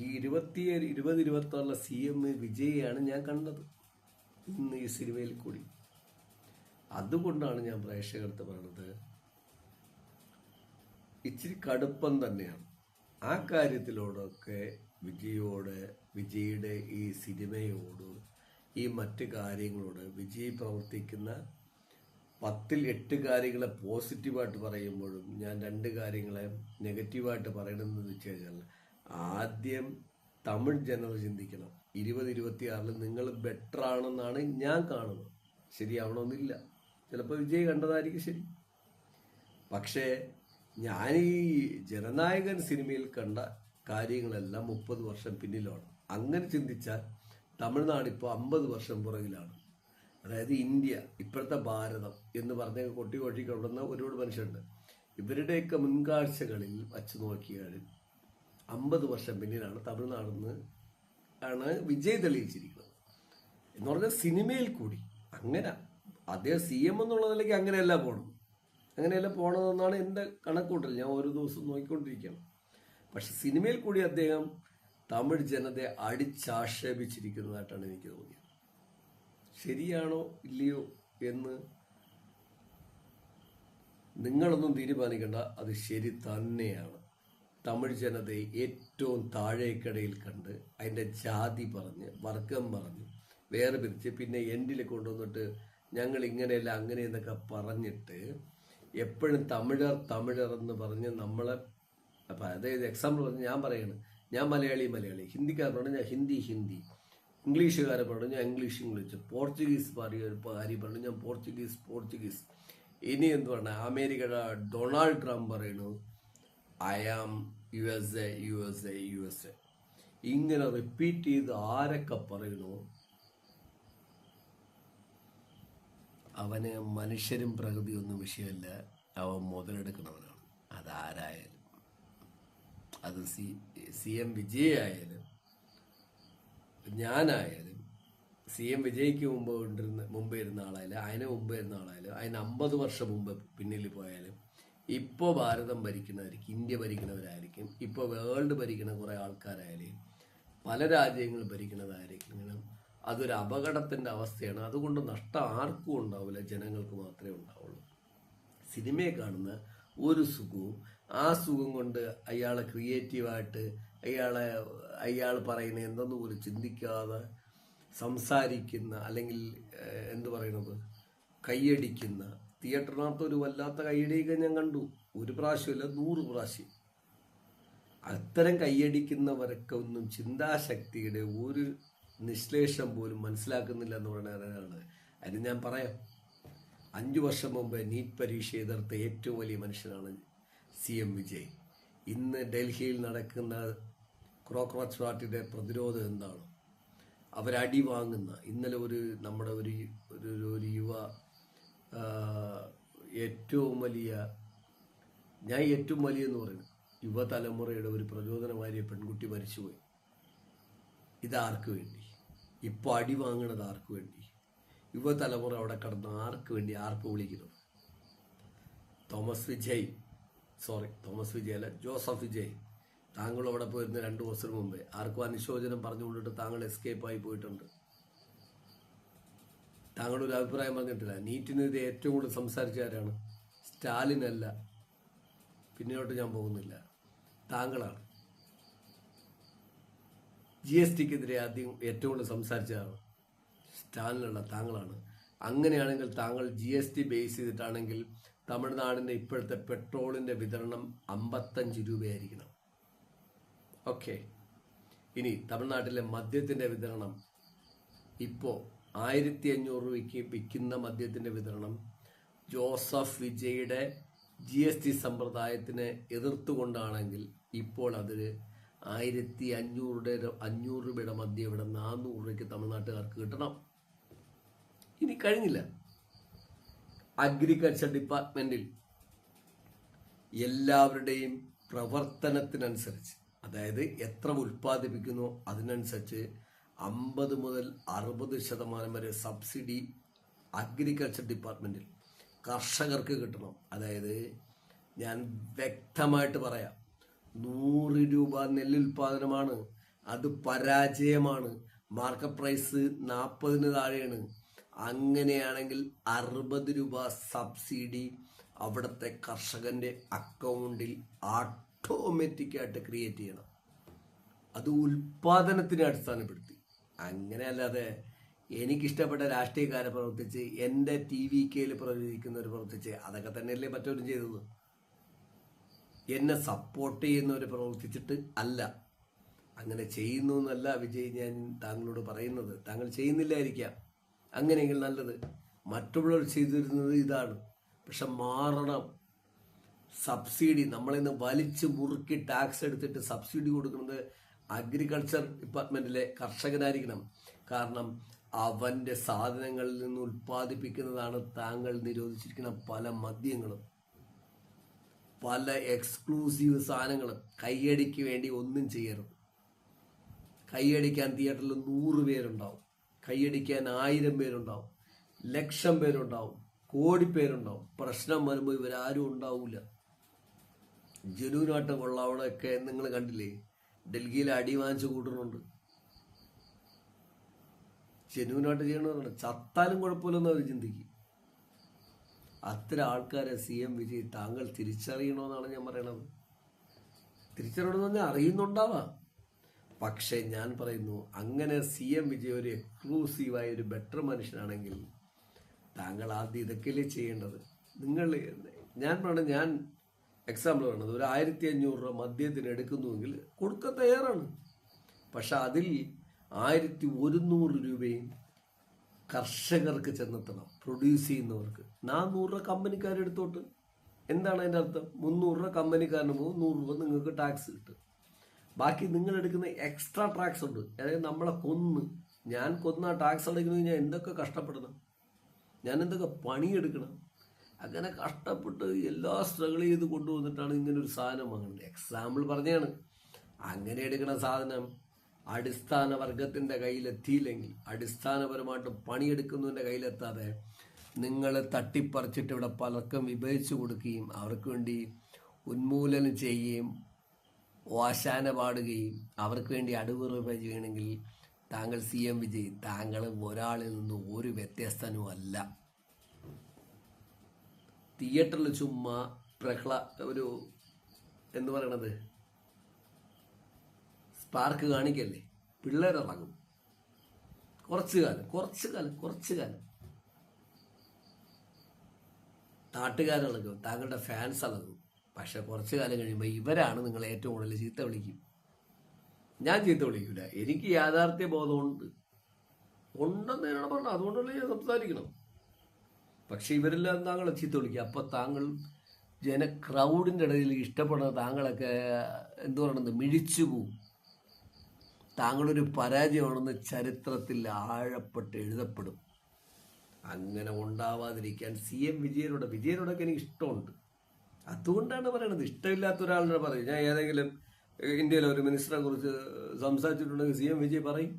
Speaker 1: ഈ 2026 CM വിജയാണ് ഞാൻ കണ്ടത് ഇന്ന് ഈ സിനിമയിൽ കൂടി. അതുകൊണ്ടാണ് ഞാൻ പ്രേക്ഷകർക്ക് പറയുന്നത്, ഇച്ചിരി കടുപ്പം തന്നെയാണ് ആ കാര്യത്തിലോടൊക്കെ. വിജയുടെ ഈ സിനിമയോട്, ഈ മറ്റ് കാര്യങ്ങളോട് വിജയ് പ്രവർത്തിക്കുന്ന 10-ൽ 8 കാര്യങ്ങളെ പോസിറ്റീവായിട്ട് പറയുമ്പോഴും ഞാൻ 2 കാര്യങ്ങളെ നെഗറ്റീവായിട്ട് പറയണമെന്ന് വെച്ച് കഴിഞ്ഞാൽ, ആദ്യം തമിഴ് ജനത ചിന്തിക്കണം. 2026 നിങ്ങൾ ബെറ്റർ ആണെന്നാണ് ഞാൻ കാണുന്നത്. ശരിയാവണമെന്നില്ല, ചിലപ്പോൾ വിജയ് കണ്ടതായിരിക്കും ശരി. പക്ഷേ ഞാൻ ഈ ജനനായകൻ സിനിമയിൽ കണ്ട കാര്യങ്ങളെല്ലാം 30 വർഷം പിന്നിലാണ്. അങ്ങനെ ചിന്തിച്ചാൽ തമിഴ്നാട് ഇപ്പോൾ 50 വർഷം പുറകിലാണ്. അതായത് ഇന്ത്യ, ഇപ്പോഴത്തെ ഭാരതം എന്ന് പറഞ്ഞ കൊട്ടിക്കൊള്ളുന്ന ഒരുപാട് മനുഷ്യരുണ്ട്. ഇവരുടെയൊക്കെ മുൻകാഴ്ചകളിൽ വച്ച് നോക്കിയാൽ 50 വർഷം പിന്നിലാണ് തമിഴ്നാടെന്ന് ആണ് വിജയ് തെളിയിച്ചിരിക്കുന്നത്. എന്ന് പറഞ്ഞാൽ സിനിമയിൽ കൂടി അങ്ങനെ അദ്ദേഹം CM എന്നുള്ളതിലേക്ക് അങ്ങനെയല്ല പോകണമെന്നാണ് എൻ്റെ കണക്കൂട്ടൽ. ഞാൻ ഓരോ ദിവസവും നോക്കിക്കൊണ്ടിരിക്കുകയാണ്. പക്ഷെ സിനിമയിൽ കൂടി അദ്ദേഹം തമിഴ് ജനതയെ അടിച്ചാക്ഷേപിച്ചിരിക്കുന്നതായിട്ടാണ് എനിക്ക് തോന്നിയത്. ശരിയാണോ ഇല്ലയോ എന്ന് നിങ്ങളൊന്നും തീരുമാനിക്കേണ്ട, അത് ശരി തന്നെയാണ്. തമിഴ് ജനതയെ ഏറ്റവും താഴേക്കടയിൽ കണ്ട് അതിൻ്റെ ജാതി പറഞ്ഞ്, വർഗം പറഞ്ഞ് വേറെ പിരിച്ച്, പിന്നെ എൻഡിൽ കൊണ്ടുവന്നിട്ട് ഞങ്ങൾ ഇങ്ങനെയല്ല അങ്ങനെയെന്നൊക്കെ പറഞ്ഞിട്ട് എപ്പോഴും തമിഴർ എന്ന് പറഞ്ഞ് നമ്മളെ, അപ്പം അതായത് എക്സാമ്പിൾ പറഞ്ഞ് ഞാൻ പറയാണ്, ഞാൻ മലയാളി, ഹിന്ദിക്കാർ പറഞ്ഞു ഞാൻ ഹിന്ദി, ഇംഗ്ലീഷുകാരെ പറഞ്ഞു ഞാൻ ഇംഗ്ലീഷ്, പോർച്ചുഗീസ് കാര്യം പറഞ്ഞു ഞാൻ പോർച്ചുഗീസ്. ഇനി എന്ത് പറഞ്ഞ അമേരിക്കയുടെ ഡൊണാൾഡ് ട്രംപ് പറയുന്നു ഐ ആം USA. ഇങ്ങനെ റിപ്പീറ്റ് ചെയ്ത് ആരൊക്കെ പറയുന്നു അവന് മനുഷ്യരും പ്രകൃതിയൊന്നും വിഷയമല്ല, അവൻ മുതലെടുക്കണവനാണ്. അതാരായാലും, അത് CM വിജയ് ആയാലും ഞാനായാലും, CM വിജയ്ക്ക് മുമ്പ് ഇരുന്ന ആളായാലും, അതിന് മുമ്പ് ഇരുന്ന ആളായാലും, അതിന് 50 വർഷം മുമ്പ് പിന്നിൽ പോയാലും, ഇപ്പോൾ ഭാരതം ഭരിക്കുന്നവരായിരിക്കും, ഇന്ത്യ ഭരിക്കുന്നവരായിരിക്കും, ഇപ്പോൾ വേൾഡ് ഭരിക്കുന്ന കുറേ ആൾക്കാരായാലും, പല രാജ്യങ്ങൾ ഭരിക്കുന്നതായിരിക്കും, അതൊരു അപകടത്തിൻ്റെ അവസ്ഥയാണ്. അതുകൊണ്ട് നഷ്ടം ആർക്കും ഉണ്ടാവില്ല, ജനങ്ങൾക്ക് മാത്രമേ ഉണ്ടാവുള്ളൂ. സിനിമയെ കാണുന്ന ഒരു സുഖവും, ആ സുഖം കൊണ്ട് അയാളെ ക്രിയേറ്റീവായിട്ട് അയാൾ പറയുന്ന എന്തെന്ന് പോലും ചിന്തിക്കാതെ സംസാരിക്കുന്ന, അല്ലെങ്കിൽ എന്തു പറയുന്നത്, കൈയടിക്കുന്ന, തിയേറ്ററിനകത്ത് ഒരു വല്ലാത്ത കൈയടിയൊക്കെ ഞാൻ കണ്ടു. ഒരു പ്രാവശ്യമല്ല, 100 പ്രാവശ്യം. അത്തരം കൈയടിക്കുന്നവരൊക്കെ ഒന്നും ചിന്താശക്തിയുടെ ഒരു നിശ്ലേഷം പോലും മനസ്സിലാക്കുന്നില്ല എന്ന് പറയുന്നതാണ്. അതിന് ഞാൻ പറയാം, 5 വർഷം മുമ്പ് നീറ്റ് പരീക്ഷ എതിർത്ത ഏറ്റവും വലിയ മനുഷ്യനാണ് CM വിജയ്. ഇന്ന് ഡൽഹിയിൽ നടക്കുന്ന ക്രോക്രോച്ച് പാർട്ടിയുടെ പ്രതിരോധം എന്താണ്? അവരടി വാങ്ങുന്ന, ഇന്നലെ നമ്മുടെ ഒരു യുവ ഏറ്റവും വലിയ എന്ന് പറയുന്നത് യുവതലമുറയുടെ ഒരു പ്രചോദനമായ പെൺകുട്ടി മരിച്ചുപോയി. ഇതാർക്ക് വേണ്ടി? ഇപ്പോൾ അടി വാങ്ങണത് ആർക്ക് വേണ്ടി? യുവതലമുറ അവിടെ കടന്ന് ആർക്ക് വേണ്ടി? ആർക്ക് വിളിക്കുന്നത്? തോമസ് വിജയ് അല്ല, ജോസഫ് വിജയ്, താങ്കൾ അവിടെ പോയിരുന്ന 2 ദിവസം മുമ്പേ ആർക്കും അനുശോചനം പറഞ്ഞുകൊണ്ടിട്ട് താങ്കൾ എസ്കേപ്പായി പോയിട്ടുണ്ട്. താങ്കളൊരു അഭിപ്രായം പറഞ്ഞിട്ടില്ല. നീറ്റിനെതിരെ ഏറ്റവും കൂടുതൽ സംസാരിച്ച ആരാണ്? സ്റ്റാലിനല്ല, പിന്നോട്ട് ഞാൻ പോകുന്നില്ല, താങ്കളാണ്. GSTക്കെതിരെ ഏറ്റവും കൂടുതൽ സംസാരിച്ചതാണ് സ്റ്റാലിനല്ല, താങ്കളാണ്. അങ്ങനെയാണെങ്കിൽ താങ്കൾ GST ബേസ് ചെയ്തിട്ടാണെങ്കിൽ തമിഴ്നാടിൻ്റെ ഇപ്പോഴത്തെ പെട്രോളിൻ്റെ വിതരണം 55 രൂപയായിരിക്കണം. ഓക്കെ, ഇനി തമിഴ്നാട്ടിലെ മദ്യത്തിൻ്റെ വിതരണം ഇപ്പോൾ 1500 രൂപയ്ക്ക് വിൽക്കുന്ന മദ്യത്തിൻ്റെ വിതരണം ജോസഫ് വിജയുടെ GST സമ്പ്രദായത്തിനെ എതിർത്തുകൊണ്ടാണെങ്കിൽ ഇപ്പോൾ അതിൽ 1500 രൂപയുടെ മദ്യം ഇവിടെ 400 രൂപയ്ക്ക് തമിഴ്നാട്ടുകാർക്ക് കിട്ടണം. ഇനി കഴിഞ്ഞില്ല. അഗ്രികൾച്ചർ ഡിപ്പാർട്ട്മെന്റിൽ എല്ലാവരുടെയും പ്രവർത്തനത്തിനനുസരിച്ച്, അതായത് എത്ര ഉൽപ്പാദിപ്പിക്കുന്നോ അതിനനുസരിച്ച് 50 മുതൽ 60% വരെ സബ്സിഡി അഗ്രികൾച്ചർ ഡിപ്പാർട്ട്മെന്റിൽ കർഷകർക്ക് കിട്ടണം. അതായത് ഞാൻ വ്യക്തമായിട്ട് പറയാം, 100 രൂപ നെല്ലുൽപാദനമാണ്, അത് പരാജയമാണ്. മാർക്കറ്റ് പ്രൈസ് 40-ന് താഴെയാണ്. അങ്ങനെയാണെങ്കിൽ 60 രൂപ സബ്സിഡി അവിടുത്തെ കർഷകന്റെ അക്കൗണ്ടിൽ ഓട്ടോമാറ്റിക്കായിട്ട് ക്രിയേറ്റ് ചെയ്യണം. അത് ഉൽപാദനത്തിനെ അടിസ്ഥാനപ്പെടുത്തി. അങ്ങനെയല്ലാതെ എനിക്കിഷ്ടപ്പെട്ട രാഷ്ട്രീയക്കാരെ പ്രവർത്തിച്ച്, എൻ്റെ TVKയിൽ പ്രവർത്തിക്കുന്നവർ പ്രവർത്തിച്ച്, അതൊക്കെ തന്നെയല്ലേ മറ്റവരും ചെയ്തത്. എന്നെ സപ്പോർട്ട് ചെയ്യുന്നവർ പ്രവർത്തിച്ചിട്ട് അല്ല. അങ്ങനെ ചെയ്യുന്നു എന്നല്ല വിജയ് ഞാൻ താങ്കളോട് പറയുന്നത്. താങ്കൾ ചെയ്യുന്നില്ലായിരിക്കാം, അങ്ങനെയെങ്കിൽ നല്ലത്. മറ്റുള്ളവർ ചെയ്തിരുന്നത് ഇതാണ്. പക്ഷെ മാറണം. സബ്സിഡി നമ്മളിന്ന് വലിച്ചു മുറുക്കി ടാക്സ് എടുത്തിട്ട് സബ്സിഡി കൊടുക്കുന്നത് അഗ്രികൾച്ചർ ഡിപ്പാർട്ട്മെന്റിലെ കർഷകനായിരിക്കണം. കാരണം അവന്റെ സാധനങ്ങളിൽ നിന്ന് ഉൽപ്പാദിപ്പിക്കുന്നതാണ് താങ്കൾ നിരോധിച്ചിരിക്കുന്ന പല മദ്യങ്ങളും, പല എക്സ്ക്ലൂസീവ് സാധനങ്ങളും. കൈയടിക്ക് വേണ്ടി ഒന്നും ചെയ്യരുത്. കൈയടിക്കാൻ തിയേറ്ററിൽ 100 പേരുണ്ടാവും, കൈയടിക്കാൻ 1000 പേരുണ്ടാവും, 1,00,000 പേരുണ്ടാവും, കോടി പേരുണ്ടാവും. പ്രശ്നം വരുമ്പോൾ ഇവരാരും ഉണ്ടാവില്ല. ജനുവിനാട്ടം കൊള്ളാവണമൊക്കെ നിങ്ങൾ കണ്ടില്ലേ? ഡൽഹിയിൽ അടി വാങ്ങിച്ചു കൂട്ടുന്നുണ്ട്. ജനുവിനായിട്ട് ചെയ്യണമെന്നാണ്. ചത്താലും കുഴപ്പമില്ലെന്ന് അവർ ചിന്തിക്കും. അത്തരം ആൾക്കാരെ CM വിജയ് താങ്കൾ തിരിച്ചറിയണമെന്നാണ് ഞാൻ പറയണത്. തിരിച്ചറിയണമെന്ന് പറഞ്ഞാൽ അറിയുന്നുണ്ടാവാം. പക്ഷെ ഞാൻ പറയുന്നു, അങ്ങനെ CM വിജയ് ഒരു എക്സ്ക്ലൂസീവായ ഒരു ബെറ്റർ മനുഷ്യനാണെങ്കിൽ താങ്കൾ ആദ്യം ഇതൊക്കെയല്ലേ ചെയ്യേണ്ടത്. ഞാൻ എക്സാമ്പിൾ പറയണത്, ഒരു 1500 രൂപ മദ്യത്തിന് എടുക്കുന്നുവെങ്കിൽ കൊടുക്കാൻ തയ്യാറാണ്. പക്ഷെ അതിൽ 1100 രൂപയും കർഷകർക്ക് ചെന്നെത്തണം, പ്രൊഡ്യൂസ് ചെയ്യുന്നവർക്ക്. 400 രൂപ കമ്പനിക്കാരെടുത്തോട്ട്. എന്താണ് അതിൻ്റെ അർത്ഥം? 300 രൂപ കമ്പനിക്കാരന് പോകും, 100 രൂപ നിങ്ങൾക്ക് ടാക്സ് കിട്ടും. ബാക്കി നിങ്ങൾ എടുക്കുന്ന എക്സ്ട്രാ ടാക്സ് ഉണ്ട്. അതായത് നമ്മളെ ഞാൻ കൊന്ന ടാക്സ് അടയ്ക്കണമെങ്കിൽ ഞാൻ എന്തൊക്കെ കഷ്ടപ്പെടണം, ഞാൻ എന്തൊക്കെ പണിയെടുക്കണം. അങ്ങനെ കഷ്ടപ്പെട്ട് എല്ലാ സ്ട്രഗിൾ ചെയ്ത് കൊണ്ടുവന്നിട്ടാണ് ഇങ്ങനെ ഒരു സാധനം വാങ്ങുന്നത്. എക്സാമ്പിൾ പറഞ്ഞാണ്. അങ്ങനെ എടുക്കുന്ന സാധനം അടിസ്ഥാന വർഗത്തിൻ്റെ കയ്യിലെത്തിയില്ലെങ്കിൽ, അടിസ്ഥാനപരമായിട്ട് പണിയെടുക്കുന്നതിൻ്റെ കയ്യിലെത്താതെ നിങ്ങൾ തട്ടിപ്പറിച്ചിട്ട് ഇവിടെ പലർക്കും വിഭജിച്ചു കൊടുക്കുകയും അവർക്ക് വേണ്ടി ഉന്മൂലനം ചെയ്യുകയും ഓശാന പാടുകയും അവർക്ക് വേണ്ടി അടിവുറപ്പ് ചെയ്യണമെങ്കിൽ താങ്കൾ CM വിജയ്, താങ്കൾ ഒരാളിൽ നിന്ന് ഒരു വ്യത്യസ്തനും അല്ല. തിയേറ്ററിൽ ചുമ്മാ എന്ന് പറയണത് സ്പാർക്ക് കാണിക്കല്ലേ, പിള്ളേരിറങ്ങും. കുറച്ചു കാലം നാട്ടുകാരിളകും, താങ്കളുടെ ഫാൻസ് ഇളകും. പക്ഷെ കുറച്ചു കാലം കഴിയുമ്പോൾ ഇവരാണ് നിങ്ങൾ ഏറ്റവും കൂടുതൽ ചീത്ത വിളിക്കും. ഞാൻ ചീത്ത വിളിക്കില്ല, എനിക്ക് യാഥാർത്ഥ്യ ബോധമുണ്ട്, ഉണ്ടെന്ന് എന്നോട് പറഞ്ഞു, അതുകൊണ്ടല്ലേ ഞാൻ സംസാരിക്കണം. പക്ഷെ ഇവരെല്ലാം താങ്കളെ ചീത്ത വിളിക്കുക. അപ്പൊ താങ്കൾ ക്രൗഡിന്റെ ഇടയിൽ ഇഷ്ടപ്പെടുന്ന താങ്കളൊക്കെ എന്തു പറയണത് മിഴിച്ചു പോവും. താങ്കളൊരു പരാജയമാണെന്ന് ചരിത്രത്തിൽ ആഴപ്പെട്ട് എഴുതപ്പെടും. അങ്ങനെ ഉണ്ടാവാതിരിക്കാൻ വിജയനോടൊക്കെ എനിക്ക് ഇഷ്ടമുണ്ട്. അതുകൊണ്ടാണ് പറയണത്. ഇഷ്ടമില്ലാത്ത ഒരാളിനെ പറയും. ഞാൻ ഏതെങ്കിലും ഇന്ത്യയിലെ ഒരു മിനിസ്റ്ററെ കുറിച്ച് സംസാരിച്ചിട്ടുണ്ടെങ്കിൽ CM വിജയ് പറയും.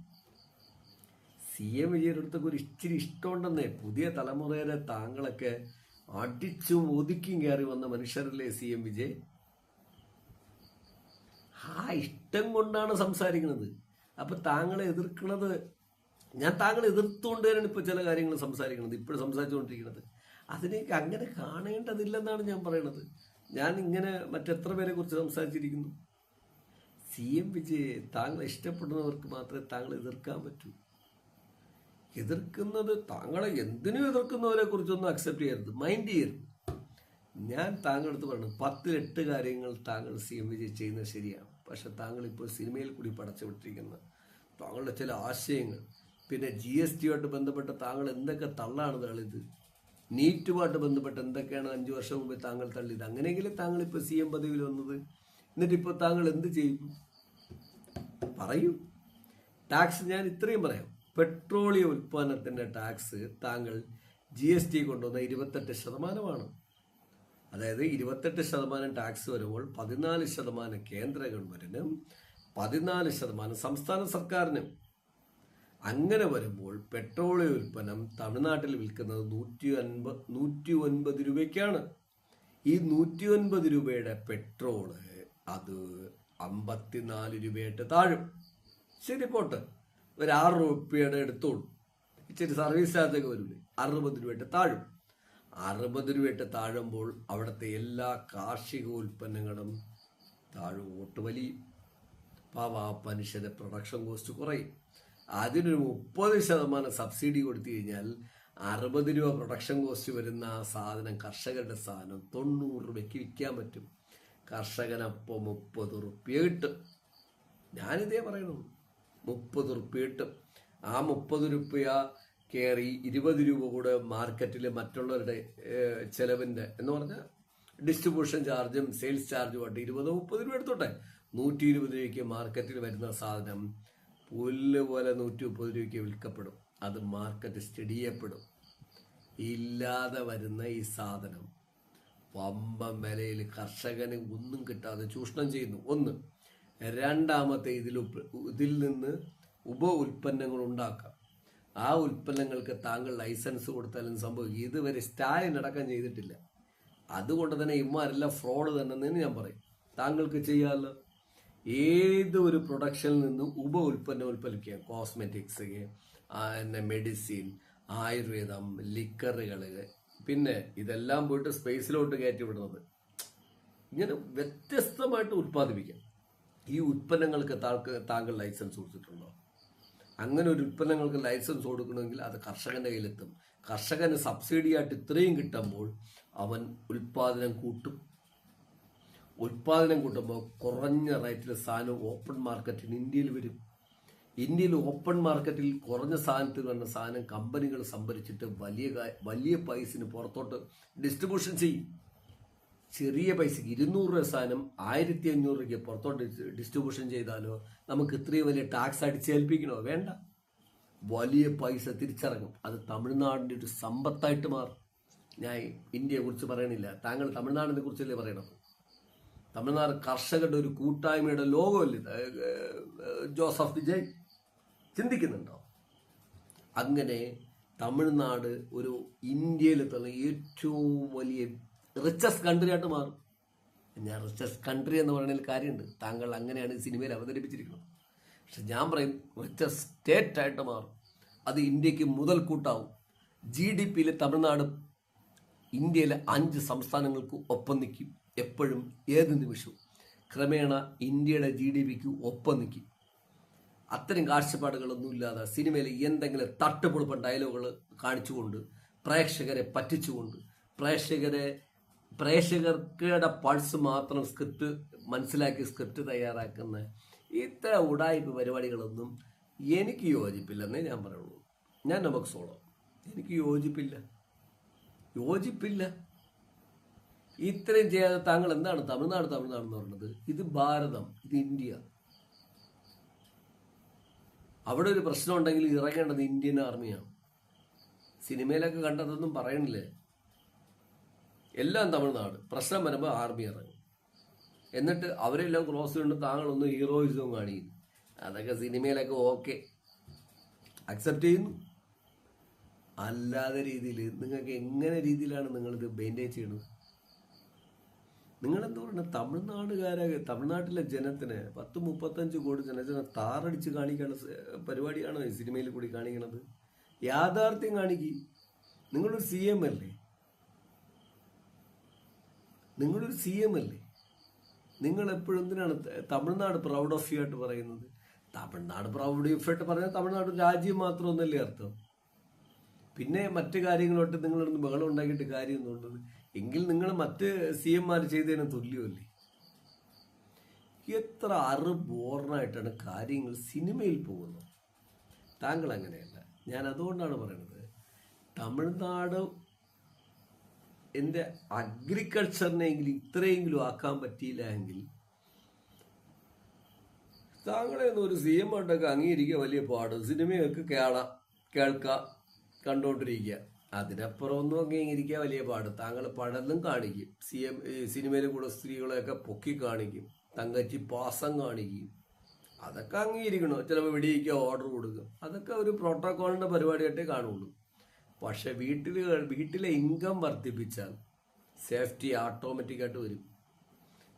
Speaker 1: CM വിജയുടെ അടുത്തൊക്കെ ഒരു ഇച്ചിരി ഇഷ്ടമുണ്ടെന്നേ. പുതിയ തലമുറയിലെ താങ്കളൊക്കെ അടിച്ചും ഒതുക്കിയും കയറി വന്ന മനുഷ്യരല്ലേ CM വിജയ്. ആ ഇഷ്ടം കൊണ്ടാണ് സംസാരിക്കുന്നത്. അപ്പൊ താങ്കളെ എതിർക്കുന്നത്, ഞാൻ താങ്കളെ എതിർത്തുകൊണ്ട് തന്നെയാണ് ഇപ്പൊ ചില കാര്യങ്ങൾ സംസാരിക്കുന്നത്, ഇപ്പോഴും സംസാരിച്ചുകൊണ്ടിരിക്കുന്നത്. അതിനേക്ക് അങ്ങനെ കാണേണ്ടതില്ലെന്നാണ് ഞാൻ പറയണത്. ഞാൻ ഇങ്ങനെ മറ്റെത്ര പേരെ കുറിച്ച് സംസാരിച്ചിരിക്കുന്നു. CM വിജയ്, താങ്കളെ ഇഷ്ടപ്പെടുന്നവർക്ക് മാത്രമേ താങ്കളെ എതിർക്കാൻ പറ്റൂ. എതിർക്കുന്നത്, താങ്കളെ എന്തിനും എതിർക്കുന്നവരെ കുറിച്ചൊന്നും അക്സെപ്റ്റ് ചെയ്യരുത്, മൈൻഡ് ചെയ്യരുത്. ഞാൻ താങ്കളടുത്ത് പറഞ്ഞു 10-8 കാര്യങ്ങൾ താങ്കൾ CM വിജയ് ചെയ്യുന്നത് ശരിയാണ്. പക്ഷെ താങ്കൾ ഇപ്പോൾ സിനിമയിൽ കൂടി പടച്ചു വിട്ടിരിക്കുന്ന താങ്കളുടെ ചില ആശയങ്ങൾ, പിന്നെ GST ബന്ധപ്പെട്ട താങ്കൾ എന്തൊക്കെ തള്ളാണ് തള്ളിയത്, നീറ്റുമായിട്ട് ബന്ധപ്പെട്ട് എന്തൊക്കെയാണ് 5 വർഷം മുമ്പ് താങ്കൾ തള്ളിയത്. അങ്ങനെയെങ്കിലും താങ്കൾ ഇപ്പോൾ CM പദവിയിൽ വന്നത്. എന്നിട്ടിപ്പോൾ താങ്കൾ എന്ത് ചെയ്യുന്നു പറയൂ. ടാക്സ് ഞാൻ ഇത്രയും പറയാം. പെട്രോളിയം ഉൽപ്പന്നത്തിന്റെ ടാക്സ് താങ്കൾ GST കൊണ്ടുവന്ന 28%. അതായത് 28% ടാക്സ് വരുമ്പോൾ 14% കേന്ദ്ര ഗവൺമെന്റിനും 14% സംസ്ഥാന സർക്കാരിനും. അങ്ങനെ വരുമ്പോൾ പെട്രോളിയം ഉൽപ്പന്നം തമിഴ്നാട്ടിൽ വിൽക്കുന്നത് 109 രൂപയ്ക്കാണ്. ഈ 109 രൂപയുടെ പെട്രോള് അത് 54 രൂപയായിട്ട് താഴും. ശരി പോട്ടെ, ഒരു 6 രൂപയുടെ എടുത്തോളൂ, ഇച്ചിരി സർവീസ് ചാർജൊക്കെ വരില്ലേ, 60 രൂപയായിട്ട് താഴും. 60 രൂപയായിട്ട് താഴുമ്പോൾ അവിടുത്തെ എല്ലാ കാർഷിക ഉൽപ്പന്നങ്ങളും താഴോട്ട് വലിയും. മനുഷ്യന്റെ പ്രൊഡക്ഷൻ കോസ്റ്റ് കുറയും. അതിനൊരു 30% സബ്സിഡി കൊടുത്തു കഴിഞ്ഞാൽ 60 രൂപ പ്രൊഡക്ഷൻ കോസ്റ്റ് വരുന്ന ആ സാധനം, കർഷകരുടെ സാധനം 90 രൂപയ്ക്ക് വിൽക്കാൻ പറ്റും. കർഷകനപ്പോൾ 30 റുപ്യ കിട്ടും. ഞാനിതേ പറയണു, 30 റുപ്യ കിട്ടും. ആ 30 റുപ്യ കയറി 20 രൂപ കൂടെ മാർക്കറ്റിൽ മറ്റുള്ളവരുടെ ചെലവിന്റെ എന്ന് പറഞ്ഞാൽ ഡിസ്ട്രിബ്യൂഷൻ ചാർജും സെയിൽസ് ചാർജുമായിട്ട് 20-30 രൂപ എടുത്തോട്ടെ. 120 രൂപയ്ക്ക് മാർക്കറ്റിൽ വരുന്ന സാധനം പുല്ല് പോലെ 130 രൂപയ്ക്ക് വിൽക്കപ്പെടും. അത് മാർക്കറ്റ് സ്റ്റഡി ചെയ്യപ്പെടും. ഇല്ലാതെ വരുന്ന ഈ സാധനം വമ്പൻ വിലയിൽ കർഷകന് ഒന്നും കിട്ടാതെ ചൂഷണം ചെയ്യുന്നു. ഒന്ന്. രണ്ടാമത്തെ, ഇതിൽ നിന്ന് ഉപ ഉൽപ്പന്നങ്ങൾ ഉണ്ടാക്കാം. ആ ഉൽപ്പന്നങ്ങൾക്ക് താങ്കൾ ലൈസൻസ് കൊടുത്താലും സംഭവിക്കും. ഇതുവരെ സ്റ്റാലിൻ അടക്കം ചെയ്തിട്ടില്ല. അതുകൊണ്ട് തന്നെ ഇമാരെല്ലാം ഫ്രോഡ് തന്നെ ഞാൻ പറയും. താങ്കൾക്ക് ചെയ്യാമല്ലോ. ഏതൊരു പ്രൊഡക്ഷനിൽ നിന്നും ഉപ ഉൽപ്പന്നം ഉൽപ്പന്നിക്കുക. കോസ്മെറ്റിക്സ്, മെഡിസിൻ, ആയുർവേദം, ലിക്കറുകൾ, പിന്നെ ഇതെല്ലാം പോയിട്ട് സ്പേസിലോട്ട് കയറ്റി വിടുന്നത്. ഇങ്ങനെ വ്യത്യസ്തമായിട്ട് ഉൽപ്പാദിപ്പിക്കാം. ഈ ഉൽപ്പന്നങ്ങൾക്ക് താങ്കൾ ലൈസൻസ് കൊടുത്തിട്ടുണ്ടോ? അങ്ങനെ ഒരു ഉൽപ്പന്നങ്ങൾക്ക് ലൈസൻസ് കൊടുക്കണമെങ്കിൽ അത് കർഷകന്റെ കയ്യിലെത്തും. കർഷകന് സബ്സിഡിയായിട്ട് ഇത്രയും കിട്ടുമ്പോൾ അവൻ ഉൽപാദനം കൂട്ടും. ഉൽപാദനം കൂട്ടുമ്പോൾ കുറഞ്ഞ റേറ്റിൽ സാധനം ഓപ്പൺ മാർക്കറ്റിൽ ഇന്ത്യയിൽ വരും. ഇന്ത്യയിൽ ഓപ്പൺ മാർക്കറ്റിൽ കുറഞ്ഞ സാധനത്തിൽ വരുന്ന സാധനം കമ്പനികൾ സംഭരിച്ചിട്ട് വലിയ പൈസന് പുറത്തോട്ട് ഡിസ്ട്രിബ്യൂഷൻ ചെയ്യും. ചെറിയ പൈസക്ക് 200 രൂപ സാധനം 1500 രൂപയ്ക്ക് പുറത്തോട്ട് ഡിസ്ട്രിബ്യൂഷൻ ചെയ്താലോ നമുക്ക് ഇത്രയും വലിയ ടാക്സ് അടിച്ചേൽപ്പിക്കണോ? വേണ്ട. വലിയ പൈസ തിരിച്ചിറങ്ങും. അത് തമിഴ്നാടിന്റെ ഒരു സമ്പത്തായിട്ട് മാറും. ഞാൻ ഇന്ത്യയെ കുറിച്ച് പറയണില്ല, താങ്കൾ തമിഴ്നാടിനെ കുറിച്ചല്ലേ പറയണത്. തമിഴ്നാട് കർഷകരുടെ ഒരു കൂട്ടായ്മയുടെ ലോഗോല്ലേ ജോസഫ് വിജയ്? ചിന്തിക്കുന്നുണ്ടോ? അങ്ങനെ തമിഴ്നാട് ഒരു ഇന്ത്യയിൽ തന്നെ ഏറ്റവും വലിയ റിച്ചസ്റ്റ് കൺട്രി ആയിട്ട് മാറും. ഞാൻ റിച്ചസ്റ്റ് കൺട്രി എന്ന് പറയുന്നതിൽ കാര്യമുണ്ട്. താങ്കൾ അങ്ങനെയാണ് സിനിമയിൽ അവതരിപ്പിച്ചിരിക്കുന്നത്. പക്ഷെ ഞാൻ പറയും റിച്ചസ്റ്റ് സ്റ്റേറ്റ് ആയിട്ട് മാറും. അത് ഇന്ത്യക്ക് മുതൽക്കൂട്ടാവും. GDP-യിൽ തമിഴ്നാട് ഇന്ത്യയിലെ 5 സംസ്ഥാനങ്ങൾക്ക് ഒപ്പം നിൽക്കും. എപ്പോഴും, ഏത് നിമിഷവും. ക്രമേണ ഇന്ത്യയുടെ GDP-ക്ക് ഒപ്പം നിൽക്കും. അത്തരം കാഴ്ചപ്പാടുകളൊന്നും ഇല്ലാതെ സിനിമയിൽ എന്തെങ്കിലും തട്ടുപൊളിപ്പൻ ഡയലോഗുകൾ കാണിച്ചുകൊണ്ട് പ്രേക്ഷകരെ പറ്റിച്ചുകൊണ്ട് പ്രേക്ഷകർക്കുടെ പൾസ് മാത്രം സ്ക്രിപ്റ്റ് മനസ്സിലാക്കി സ്ക്രിപ്റ്റ് തയ്യാറാക്കുന്ന ഇത്ര ഉടായ്പ പരിപാടികളൊന്നും എനിക്ക് യോജിപ്പില്ലെന്നേ ഞാൻ പറയുള്ളൂ. ഞാൻ നമക്സോളം എനിക്ക് യോജിപ്പില്ല. ഇത്രയും ചെയ്യാതെ താങ്കൾ എന്താണ് തമിഴ്നാട് എന്ന് പറയുന്നത്? ഇത് ഭാരതം, ഇത് ഇന്ത്യ. അവിടെ ഒരു പ്രശ്നം ഉണ്ടെങ്കിൽ ഇറങ്ങേണ്ടത് ഇന്ത്യൻ ആർമിയാണ്. സിനിമയിലൊക്കെ കണ്ടതൊന്നും പറയണില്ലേ? എല്ലാം തമിഴ്നാട്. പ്രശ്നം വരുമ്പോൾ ആർമി ഇറങ്ങും. എന്നിട്ട് അവരെല്ലാം ക്രോസ് ചെയ്തുകൊണ്ട് താങ്കളൊന്നും ഹീറോയിസവും കാണിക്കുന്നു. അതൊക്കെ സിനിമയിലൊക്കെ ഓക്കെ അക്സെപ്റ്റ് ചെയ്യുന്നു. അല്ലാതെ രീതിയിൽ നിങ്ങൾക്ക് എങ്ങനെ രീതിയിലാണ് നിങ്ങളിത് മെയിൻറ്റെയിൻ ചെയ്യുന്നത്? നിങ്ങളെന്താ പറയുന്നത്? തമിഴ്നാട്ടിലെ ജനത്തിന് 30-35 കോടി ജനത്തിനെ താറടിച്ച് കാണിക്കാനുള്ള പരിപാടിയാണോ ഈ സിനിമയിൽ കൂടി കാണിക്കണത്? യാഥാർത്ഥ്യം കാണിക്കുക. നിങ്ങളൊരു CM അല്ലേ? നിങ്ങൾ എപ്പോഴും എന്തിനാണ് തമിഴ്നാട് പ്രൗഡ് ഓഫ് യു ആയിട്ട് പറയുന്നത്? തമിഴ്നാട് പ്രൗഡ് ഓഫ് ആയിട്ട് പറഞ്ഞാൽ തമിഴ്നാട് രാജ്യം മാത്രമൊന്നല്ലേ അർത്ഥം? പിന്നെ മറ്റു കാര്യങ്ങളോട്ട് നിങ്ങളൊന്ന് ബഹളം ഉണ്ടാക്കിയിട്ട് കാര്യമൊന്നുള്ളത് എങ്കിൽ നിങ്ങൾ മറ്റ് CM ചെയ്തതിന് തുല്യമല്ലേ? എത്ര ബോർണായിട്ടാണ് കാര്യങ്ങൾ സിനിമയിൽ പോകുന്നത്. താങ്കൾ അങ്ങനെയല്ല. ഞാൻ അതുകൊണ്ടാണ് പറയുന്നത്, തമിഴ്നാട് എൻ്റെ അഗ്രികൾച്ചറിനെങ്കിലും ഇത്രയെങ്കിലും ആക്കാൻ പറ്റിയില്ല എങ്കിൽ താങ്കളെ ഒരു CM ആയിട്ടൊക്കെ അംഗീകരിക്കുക വലിയ പാട്. സിനിമയൊക്കെ കേൾക്കാം, കണ്ടോണ്ടിരിക്കുക. അതിനപ്പുറം ഒന്നും അംഗീകരിക്കുക വലിയ പാട്. താങ്കൾ പലതും കാണിക്കും. സിനിമയിലെ കൂടെ സ്ത്രീകളെയൊക്കെ പൊക്കി കാണിക്കും, തങ്കച്ചി പാസം കാണിക്കും. അതൊക്കെ അംഗീകരിക്കണോ? ചിലപ്പോൾ വെടിയിക്കുക, ഓർഡർ കൊടുക്കും. അതൊക്കെ ഒരു പ്രോട്ടോക്കോളിൻ്റെ പരിപാടിയായിട്ടേ കാണുള്ളൂ. പക്ഷെ വീട്ടിലെ ഇൻകം വർദ്ധിപ്പിച്ചാൽ സേഫ്റ്റി ഓട്ടോമാറ്റിക്കായിട്ട് വരും.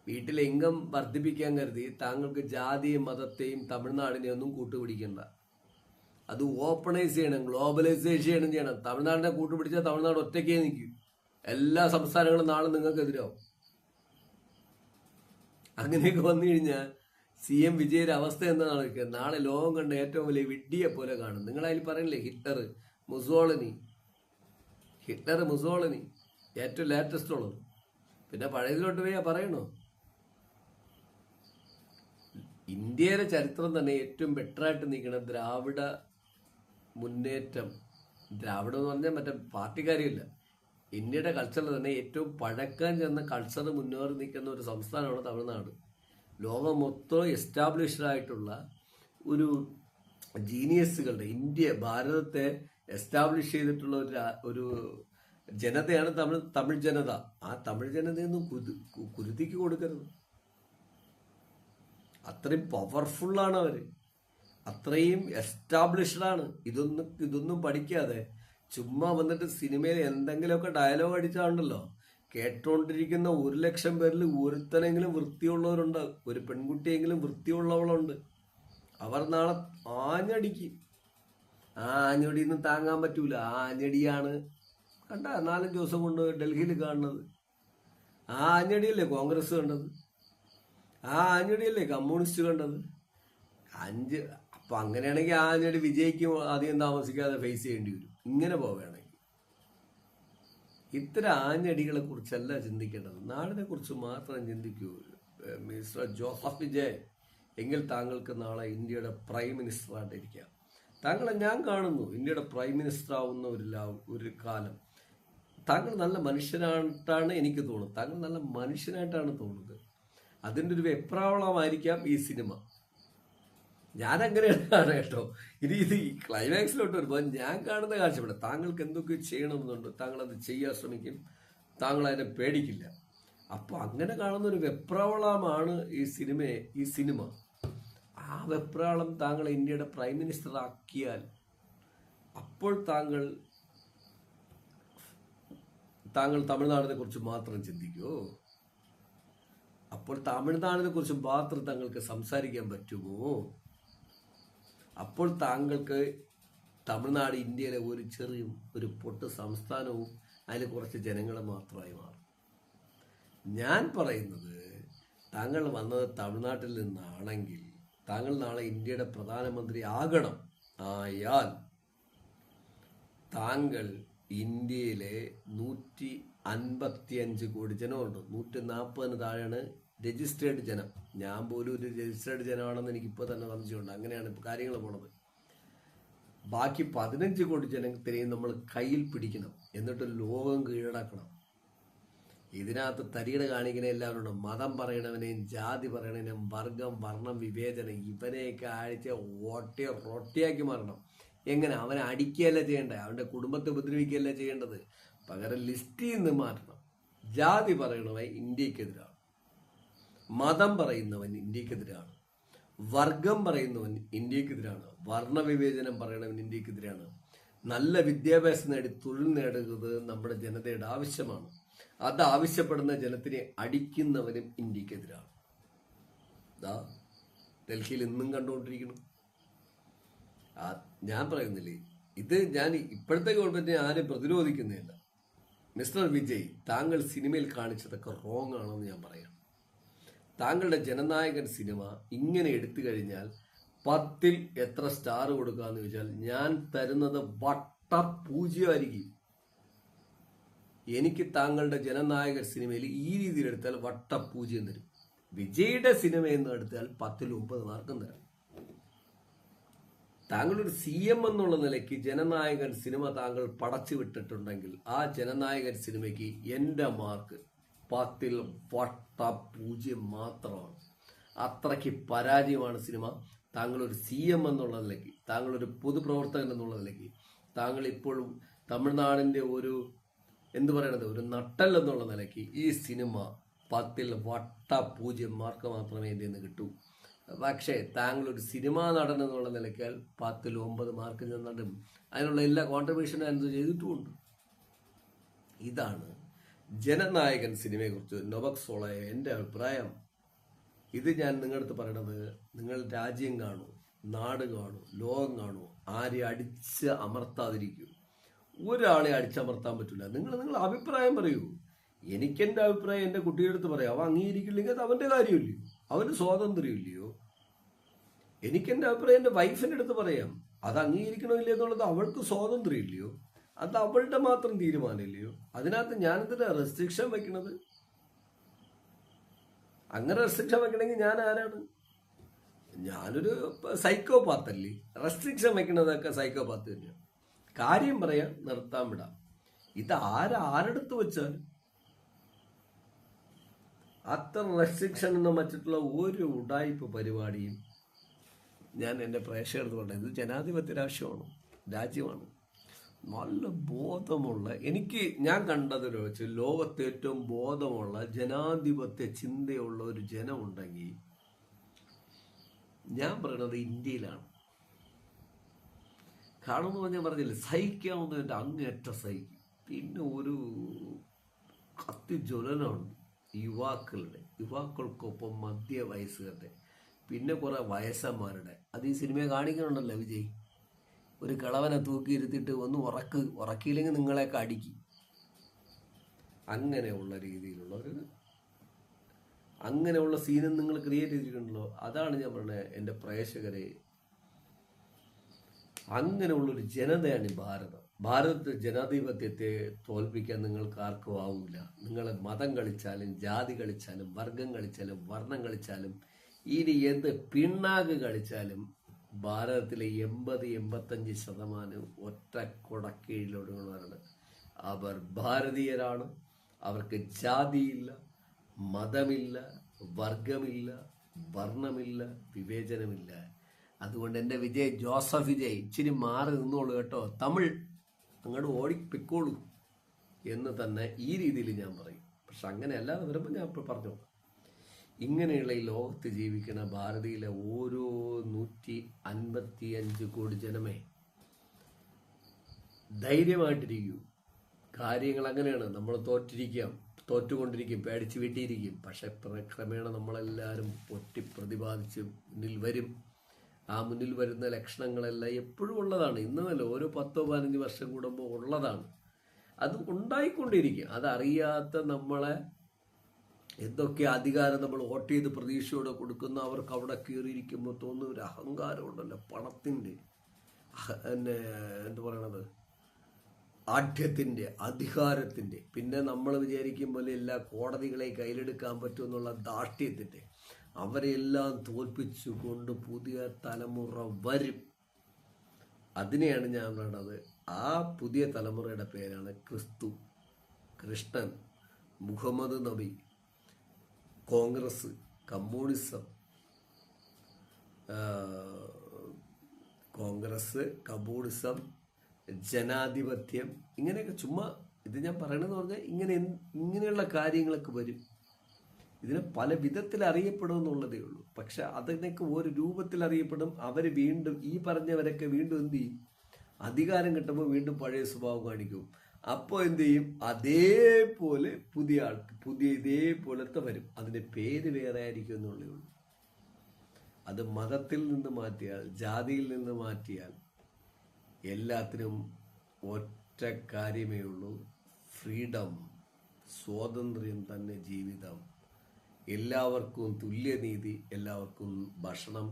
Speaker 1: വീട്ടിലെ ഇൻകം വർദ്ധിപ്പിക്കാൻ കരുതി താങ്കൾക്ക് ജാതിയും മതത്തെയും തമിഴ്നാടിനെ ഒന്നും കൂട്ടുപിടിക്കണ്ട. അത് ഓപ്പണൈസ് ചെയ്യണം, ഗ്ലോബലൈസേഷൻ ചെയ്യണം. തമിഴ്നാടിനെ കൂട്ടുപിടിച്ചാൽ തമിഴ്നാട് ഒറ്റയ്ക്കേ നിൽക്കും. എല്ലാ സംസ്ഥാനങ്ങളും നാളെ നിങ്ങൾക്ക് എതിരാവും. അങ്ങനെയൊക്കെ വന്നു കഴിഞ്ഞാൽ CM വിജയുടെ അവസ്ഥ എന്താണെന്ന് വെച്ചാൽ നാളെ ലോകം കണ്ട ഏറ്റവും വലിയ വിഡ്ഢിയെ പോലെ കാണും. നിങ്ങളതിൽ പറയണില്ലേ ഹിറ്റ്ലർ മുസോളിനി ഏറ്റവും ലേറ്റസ്റ്റ് ഉള്ളത്. പിന്നെ പഴയതിലോട്ട് പോയാ പറയണോ? ഇന്ത്യയുടെ ചരിത്രം തന്നെ ഏറ്റവും ബെറ്ററായിട്ട് നിൽക്കുന്ന ദ്രാവിഡ മുന്നേറ്റം. ദ്രാവിഡം എന്ന് പറഞ്ഞാൽ മറ്റേ പാർട്ടിക്കാരിയല്ല. ഇന്ത്യയുടെ കൾച്ചറിൽ തന്നെ ഏറ്റവും പഴക്കം ചെന്ന കൾച്ചർ മുന്നേറി നിൽക്കുന്ന ഒരു സംസ്ഥാനമാണ് തമിഴ്നാട്. ലോകം മൊത്തം എസ്റ്റാബ്ലിഷ്ഡ് ആയിട്ടുള്ള ഒരു ജീനിയസുകളുടെ ഭാരതത്തെ എസ്റ്റാബ്ലിഷ് ചെയ്തിട്ടുള്ള ഒരു ജനതയാണ് തമിഴ് ജനത. ആ തമിഴ് ജനതയൊന്നും കുരുതിക്ക് കൊടുക്കരുത്. അത്രയും പവർഫുള്ളാണ് അവര്, അത്രയും എസ്റ്റാബ്ലിഷ്ഡ് ആണ്. ഇതൊന്നും പഠിക്കാതെ ചുമ്മാ വന്നിട്ട് സിനിമയിൽ എന്തെങ്കിലുമൊക്കെ ഡയലോഗ് അടിച്ചാണ്ടല്ലോ കേട്ടോണ്ടിരിക്കുന്ന 1,00,000 പേരിൽ ഒരുത്തനെങ്കിലും വൃത്തിയുള്ളവരുണ്ട്, ഒരു പെൺകുട്ടിയെങ്കിലും വൃത്തിയുള്ളവളുണ്ട്. അവർ നാളെ ആഞ്ഞടിക്കും. ആ ആഞ്ഞടിയൊന്നും താങ്ങാൻ പറ്റൂല. ആ ആഞ്ഞടിയാണ് 4-5 ദിവസം കൊണ്ട് ഡൽഹിയിൽ കാണുന്നത്. ആ ആഞ്ഞടിയല്ലേ കോൺഗ്രസ് കണ്ടത്? ആ ആഞ്ഞടിയല്ലേ കമ്മ്യൂണിസ്റ്റ് കണ്ടത്? അപ്പൊ അങ്ങനെയാണെങ്കിൽ ആ ആഞ്ഞടി വിജയിക്കും അധികം താമസിക്കാതെ ഫേസ് ചെയ്യേണ്ടി വരും. ഇങ്ങനെ പോവുകയാണെങ്കിൽ ഇത്തരം ആഞ്ഞടികളെ കുറിച്ചല്ല ചിന്തിക്കേണ്ടത്, നാടിനെ കുറിച്ച് മാത്രം ചിന്തിക്കൂ. മിസ്റ്റർ ജോസഫ് വിജയ്, എങ്കിൽ താങ്കൾക്ക് നാളെ ഇന്ത്യയുടെ പ്രൈം മിനിസ്റ്ററായിട്ടിരിക്കാം. താങ്കളെ ഞാൻ കാണുന്നു ഇന്ത്യയുടെ പ്രൈം മിനിസ്റ്റർ ആവുന്ന ഒരു കാലം. താങ്കൾ നല്ല മനുഷ്യനായിട്ടാണ് എനിക്ക് തോന്നുന്നത്. താങ്കൾ നല്ല മനുഷ്യനായിട്ടാണ് തോന്നുന്നത്. അതിൻ്റെ ഒരു വെപ്രാവളമായിരിക്കാം ഈ സിനിമ. ഞാൻ അങ്ങനെയാണ് കേട്ടോ. ഇത് ക്ലൈമാക്സിലോട്ട് വരുമ്പോൾ ഞാൻ കാണുന്ന കാഴ്ചപ്പാട്, താങ്കൾക്ക് എന്തൊക്കെ ചെയ്യണമെന്നുണ്ട്, താങ്കൾ അത് ചെയ്യാൻ ശ്രമിക്കും, താങ്കൾ അതിനെ പേടിക്കില്ല. അപ്പൊ അങ്ങനെ കാണുന്ന ഒരു വെപ്രാവളമാണ് ഈ സിനിമ. ആ വെപ്രാളം താങ്കൾ ഇന്ത്യയുടെ പ്രൈം മിനിസ്റ്റർ ആക്കിയാൽ അപ്പോൾ താങ്കൾ തമിഴ്നാടിനെ കുറിച്ച് മാത്രം ചിന്തിക്കുമോ? അപ്പോൾ തമിഴ്നാടിനെ കുറിച്ച് മാത്രം താങ്കൾക്ക് സംസാരിക്കാൻ പറ്റുമോ? അപ്പോൾ താങ്കൾക്ക് തമിഴ്നാട് ഇന്ത്യയിലെ ഒരു പൊട്ട് സംസ്ഥാനവും അതിൽ കുറച്ച് ജനങ്ങളെ മാത്രമായി മാറും. ഞാൻ പറയുന്നത്, താങ്കൾ വന്നത് തമിഴ്നാട്ടിൽ നിന്നാണെങ്കിൽ താങ്കൾ നാളെ ഇന്ത്യയുടെ പ്രധാനമന്ത്രി ആകണം. ആയാൽ താങ്കൾ ഇന്ത്യയിലെ 155 കോടി ജനമുണ്ട്. 140 താഴെയാണ് രജിസ്റ്റേർഡ് ജനം. ഞാൻ പോലും ഒരു രജിസ്റ്റേർഡ് ജനമാണെന്ന് എനിക്കിപ്പോൾ തന്നെ സംശയമുണ്ട്. അങ്ങനെയാണ് ഇപ്പോൾ കാര്യങ്ങൾ പോണത്. ബാക്കി 15 കോടി ജനത്തിനെയും നമ്മൾ കയ്യിൽ പിടിക്കണം, എന്നിട്ട് ലോകം കീഴടക്കണം. ഇതിനകത്ത് തരികട കാണിക്കണ എല്ലാവരും മതം പറയണവനെയും ജാതി പറയണവനെയും വർഗം വർണ്ണം വിവേചനം ഇവനെയൊക്കെ അഴിച്ച് റൊട്ടിയാക്കി മാറണം. എങ്ങനെ? അവനെ അടിക്കുകയല്ല ചെയ്യേണ്ടത്, അവൻ്റെ കുടുംബത്തെ ഉപദ്രവിക്കുകയല്ല ചെയ്യേണ്ടത്. പകരം ലിസ്റ്റിൽ നിന്ന് മാറ്റണം. ജാതി പറയണവൻ ഇന്ത്യക്കെതിരാണ്, മതം പറയുന്നവൻ ഇന്ത്യക്കെതിരാണ്, വർഗം പറയുന്നവൻ ഇന്ത്യക്കെതിരാണ്, വർണ്ണവിവേചനം പറയണവൻ ഇന്ത്യക്കെതിരാണ്. നല്ല വിദ്യാഭ്യാസം നേടി തൊഴിൽ നേടുന്നത് നമ്മുടെ ജനതയുടെ ആവശ്യമാണ്. അത് ആവശ്യപ്പെടുന്ന ജനത്തിനെ അടിക്കുന്നവനും ഇന്ത്യക്കെതിരാണ്. ഡൽഹിയിൽ ഇന്നും കണ്ടുകൊണ്ടിരിക്കുന്നു. ഞാൻ പറയുന്നില്ലേ, ഇത് ഞാൻ ഇപ്പോഴത്തെ ഗവൺമെന്റിനെ ആരും പ്രതിരോധിക്കുന്നില്ല. മിസ്റ്റർ വിജയ്, താങ്കൾ സിനിമയിൽ കാണിച്ചതൊക്കെ റോങ് ആണെന്ന് ഞാൻ പറയാം. താങ്കളുടെ ജനനായകൻ സിനിമ ഇങ്ങനെ എടുത്തു കഴിഞ്ഞാൽ 10ൽ എത്ര സ്റ്റാർ കൊടുക്കാന്ന് ചോദിച്ചാൽ ഞാൻ തരുന്നത് വട്ടപൂജ്യമായിരിക്കും. എനിക്ക് താങ്കളുടെ ജനനായകൻ സിനിമയിൽ ഈ രീതിയിൽ എടുത്താൽ വട്ടപൂജ്യം തരും. വിജയുടെ സിനിമ എന്ന് എടുത്താൽ 10ൽ 9 മാർക്കും തരാം. താങ്കളൊരു CM എന്നുള്ള നിലയ്ക്ക് ജനനായകൻ സിനിമ താങ്കൾ പടച്ചു വിട്ടിട്ടുണ്ടെങ്കിൽ ആ ജനനായകൻ സിനിമയ്ക്ക് എൻ്റെ മാർക്ക് 10ൽ വട്ടപൂജ്യം മാത്രമാണ്. അത്രയ്ക്ക് പരാജയമാണ് സിനിമ. താങ്കളൊരു CM എന്നുള്ള നിലയ്ക്ക്, താങ്കളൊരു പൊതുപ്രവർത്തകൻ എന്നുള്ള നിലയ്ക്ക്, താങ്കൾ ഇപ്പോഴും തമിഴ്നാടിൻ്റെ ഒരു ഒരു നട്ടൽ എന്നുള്ള നിലയ്ക്ക് ഈ സിനിമ 10ൽ വട്ടപൂജ്യം മാർക്ക് മാത്രമേ എൻ്റെ നിന്ന് കിട്ടൂ. പക്ഷേ താങ്കളൊരു സിനിമാ നടൻ എന്നുള്ള നിലയ്ക്കാൽ 10ൽ 9 മാർക്ക് നിന്നിട്ടും അതിനുള്ള എല്ലാ കോൺട്രിബ്യൂഷനും അതിന് ചെയ്തിട്ടുമുണ്ട്. ഇതാണ് ജനനായകൻ സിനിമയെക്കുറിച്ച് നൊബക് സോളയ എൻ്റെ അഭിപ്രായം. ഇത് ഞാൻ നിങ്ങളടുത്ത് പറയണത്, നിങ്ങൾ രാജ്യം കാണൂ, നാട് കാണൂ, ലോകം കാണൂ, ആരെ അടിച്ച് അമർത്താതിരിക്കൂ. ഒരാളെ അടിച്ചമർത്താൻ പറ്റില്ല. നിങ്ങൾ അഭിപ്രായം പറയൂ. എനിക്കെൻ്റെ അഭിപ്രായം എൻ്റെ കുട്ടിയുടെ അടുത്ത് പറയാം. അവൻ അംഗീകരിക്കില്ലെങ്കിൽ അത് അവൻ്റെ കാര്യമില്ലയോ, അവന് സ്വാതന്ത്ര്യമില്ലയോ. എനിക്കെൻ്റെ അഭിപ്രായം എൻ്റെ വൈഫിൻ്റെ അടുത്ത് പറയാം. അത് അംഗീകരിക്കണമില്ല എന്നുള്ളത് അവൾക്ക് സ്വാതന്ത്ര്യമില്ലയോ, അത് അവളുടെ മാത്രം തീരുമാനമില്ലയോ. അതിനകത്ത് ഞാനെന്തിനാ റെസ്ട്രിക്ഷൻ വെക്കണത്? അങ്ങനെ റെസ്ട്രിക്ഷൻ വെക്കണമെങ്കിൽ ഞാൻ ആരാണ്? ഞാനൊരു സൈക്കോപാത്തല്ലേ? റെസ്ട്രിക്ഷൻ വെക്കണതൊക്കെ സൈക്കോപാത്ത് തന്നെയാണ്. കാര്യം പറയാൻ നിർത്താൻ വിടാം. ഇത് ആരെടുത്ത് വെച്ചാൽ അത്ര റെസ്ട്രിക്ഷൻ എന്ന് വച്ചിട്ടുള്ള ഒരു ഉഡായിപ്പ് പരിപാടിയും ഞാൻ എൻ്റെ പ്രേക്ഷകർക്ക് പറഞ്ഞത്. ഇത് ജനാധിപത്യ രാജ്യമാണ്. നല്ല ബോധമുള്ള, ഞാൻ കണ്ടതിൽ വെച്ച് ലോകത്തെ ഏറ്റവും ബോധമുള്ള ജനാധിപത്യ ചിന്തയുള്ള ഒരു ജനമുണ്ടെങ്കിൽ ഞാൻ പറയുന്നത് ഇന്ത്യയിലാണ്. കാണുമ്പോൾ ഞാൻ പറഞ്ഞില്ലേ, സഹിക്കാവുന്നതിൻ്റെ അങ്ങേറ്റം സഹിക്കും. പിന്നെ ഒരു അതിജ്വലനമുണ്ട് യുവാക്കൾക്കൊപ്പം മധ്യവയസ്കരുടെ, പിന്നെ കുറെ വയസ്സന്മാരുടെ. അത് ഈ സിനിമയെ കാണിക്കുന്നുണ്ടല്ലോ വിജയ്. ഒരു കിളവനെ തൂക്കിയിരുത്തിയിട്ട് ഒന്ന് ഉറക്കിയില്ലെങ്കിൽ നിങ്ങളെയൊക്കെ അടിക്കും. അങ്ങനെയുള്ള അങ്ങനെയുള്ള സീനും നിങ്ങൾ ക്രിയേറ്റ് ചെയ്തിട്ടുണ്ടല്ലോ. അതാണ് ഞാൻ പറഞ്ഞത് എൻ്റെ പ്രേക്ഷകരെ, അങ്ങനെയുള്ളൊരു ജനതയാണ് ഭാരതത്തെ ജനാധിപത്യത്തെ തോൽപ്പിക്കാൻ നിങ്ങൾക്ക് ആർക്കും ആവില്ല. നിങ്ങൾ മതം കളിച്ചാലും ജാതി കളിച്ചാലും വർഗം കളിച്ചാലും വർണ്ണം കളിച്ചാലും ഇനി എന്ത് പിണ്ണാക്ക് കളിച്ചാലും ഭാരതത്തിലെ 80-85% ഒറ്റ കുടക്കീഴിലൊടുങ്ങുന്നവരാണ്. അവർ ഭാരതീയരാണ്. അവർക്ക് ജാതിയില്ല, മതമില്ല, വർഗമില്ല, വർണ്ണമില്ല, വിവേചനമില്ല. അതുകൊണ്ട് എൻ്റെ ജോസഫ് വിജയ് ഇച്ചിരി മാറി നിന്നോളൂ കേട്ടോ. തമിഴ് അങ്ങോട്ട് ഓടിപ്പിക്കോളൂ എന്ന് തന്നെ ഈ രീതിയിൽ ഞാൻ പറയും. പക്ഷെ അങ്ങനെ അല്ലാതെ വരുമ്പോൾ ഞാൻ ഇപ്പോൾ പറഞ്ഞു, ഇങ്ങനെയുള്ള ഈ ലോകത്ത് ജീവിക്കുന്ന ഭാരതീയിലെ ഓരോ 155 കോടി ജനമേ ധൈര്യമായിട്ടിരിക്കൂ. കാര്യങ്ങൾ അങ്ങനെയാണ്. നമ്മൾ തോറ്റുകൊണ്ടിരിക്കും, പേടിച്ച് വീട്ടിയിരിക്കും. പക്ഷെ ക്രമേണ നമ്മളെല്ലാവരും പ്രതിപാദിച്ച് മുന്നിൽ വരും. ആ മുന്നിൽ വരുന്ന ലക്ഷണങ്ങളെല്ലാം എപ്പോഴും ഉള്ളതാണ്. ഇന്നല്ല, ഓരോ 10-15 വർഷം കൂടുമ്പോൾ ഉള്ളതാണ്. അത് ഉണ്ടായിക്കൊണ്ടിരിക്കും. അതറിയാത്ത നമ്മളെ എന്തൊക്കെ അധികാരം നമ്മൾ വോട്ട് ചെയ്ത് പ്രതീക്ഷയോടെ കൊടുക്കുന്ന അവർക്ക് അവിടെ കയറിയിരിക്കുമ്പോൾ തോന്നുന്ന ഒരു അഹങ്കാരം ഉണ്ടല്ലോ, പണത്തിൻ്റെ പിന്നെ എന്ത് പറയണത്, ആഢ്യത്തിൻ്റെ, അധികാരത്തിൻ്റെ, പിന്നെ നമ്മൾ വിചാരിക്കും പോലെ എല്ലാ കോടതികളെ കയ്യിലെടുക്കാൻ പറ്റുമെന്നുള്ള ധാർഷ്ട്യത്തിൻ്റെ, അവരെല്ലാം തോൽപ്പിച്ചുകൊണ്ട് പുതിയ തലമുറ വരും. അതിനെയാണ് ഞാൻ പറയുന്നത്. ആ പുതിയ തലമുറയുടെ പേരാണ് ക്രിസ്തു, കൃഷ്ണൻ, മുഹമ്മദ് നബി, കോൺഗ്രസ്, കമ്മ്യൂണിസം, ജനാധിപത്യം, ഇങ്ങനെയൊക്കെ ചുമ്മാ ഇത് ഞാൻ പറയണമെന്ന് പറഞ്ഞാൽ ഇങ്ങനെയുള്ള കാര്യങ്ങളൊക്കെ വരും. ഇതിനെ പല വിധത്തിൽ അറിയപ്പെടുമെന്നുള്ളതേ ഉള്ളൂ. പക്ഷെ അതിനൊക്കെ ഒരു രൂപത്തിൽ അറിയപ്പെടും. അവർ വീണ്ടും ഈ പറഞ്ഞവരൊക്കെ വീണ്ടും എന്ത് ചെയ്യും, അധികാരം കിട്ടുമ്പോൾ വീണ്ടും പഴയ സ്വഭാവം കാണിക്കും. അപ്പോൾ എന്ത് ചെയ്യും, അതേപോലെ പുതിയ ഇതേപോലത്തെ വരും. അതിൻ്റെ പേര് വേറെ ആയിരിക്കും എന്നുള്ളേ ഉള്ളൂ. അത് മതത്തിൽ നിന്ന് മാറ്റിയാൽ, ജാതിയിൽ നിന്ന് മാറ്റിയാൽ എല്ലാത്തിനും ഒറ്റ കാര്യമേ ഉള്ളൂ, ഫ്രീഡം, സ്വാതന്ത്ര്യം തന്നെ ജീവിതം, എല്ലാവർക്കും തുല്യനീതി, എല്ലാവർക്കും ഭക്ഷണം,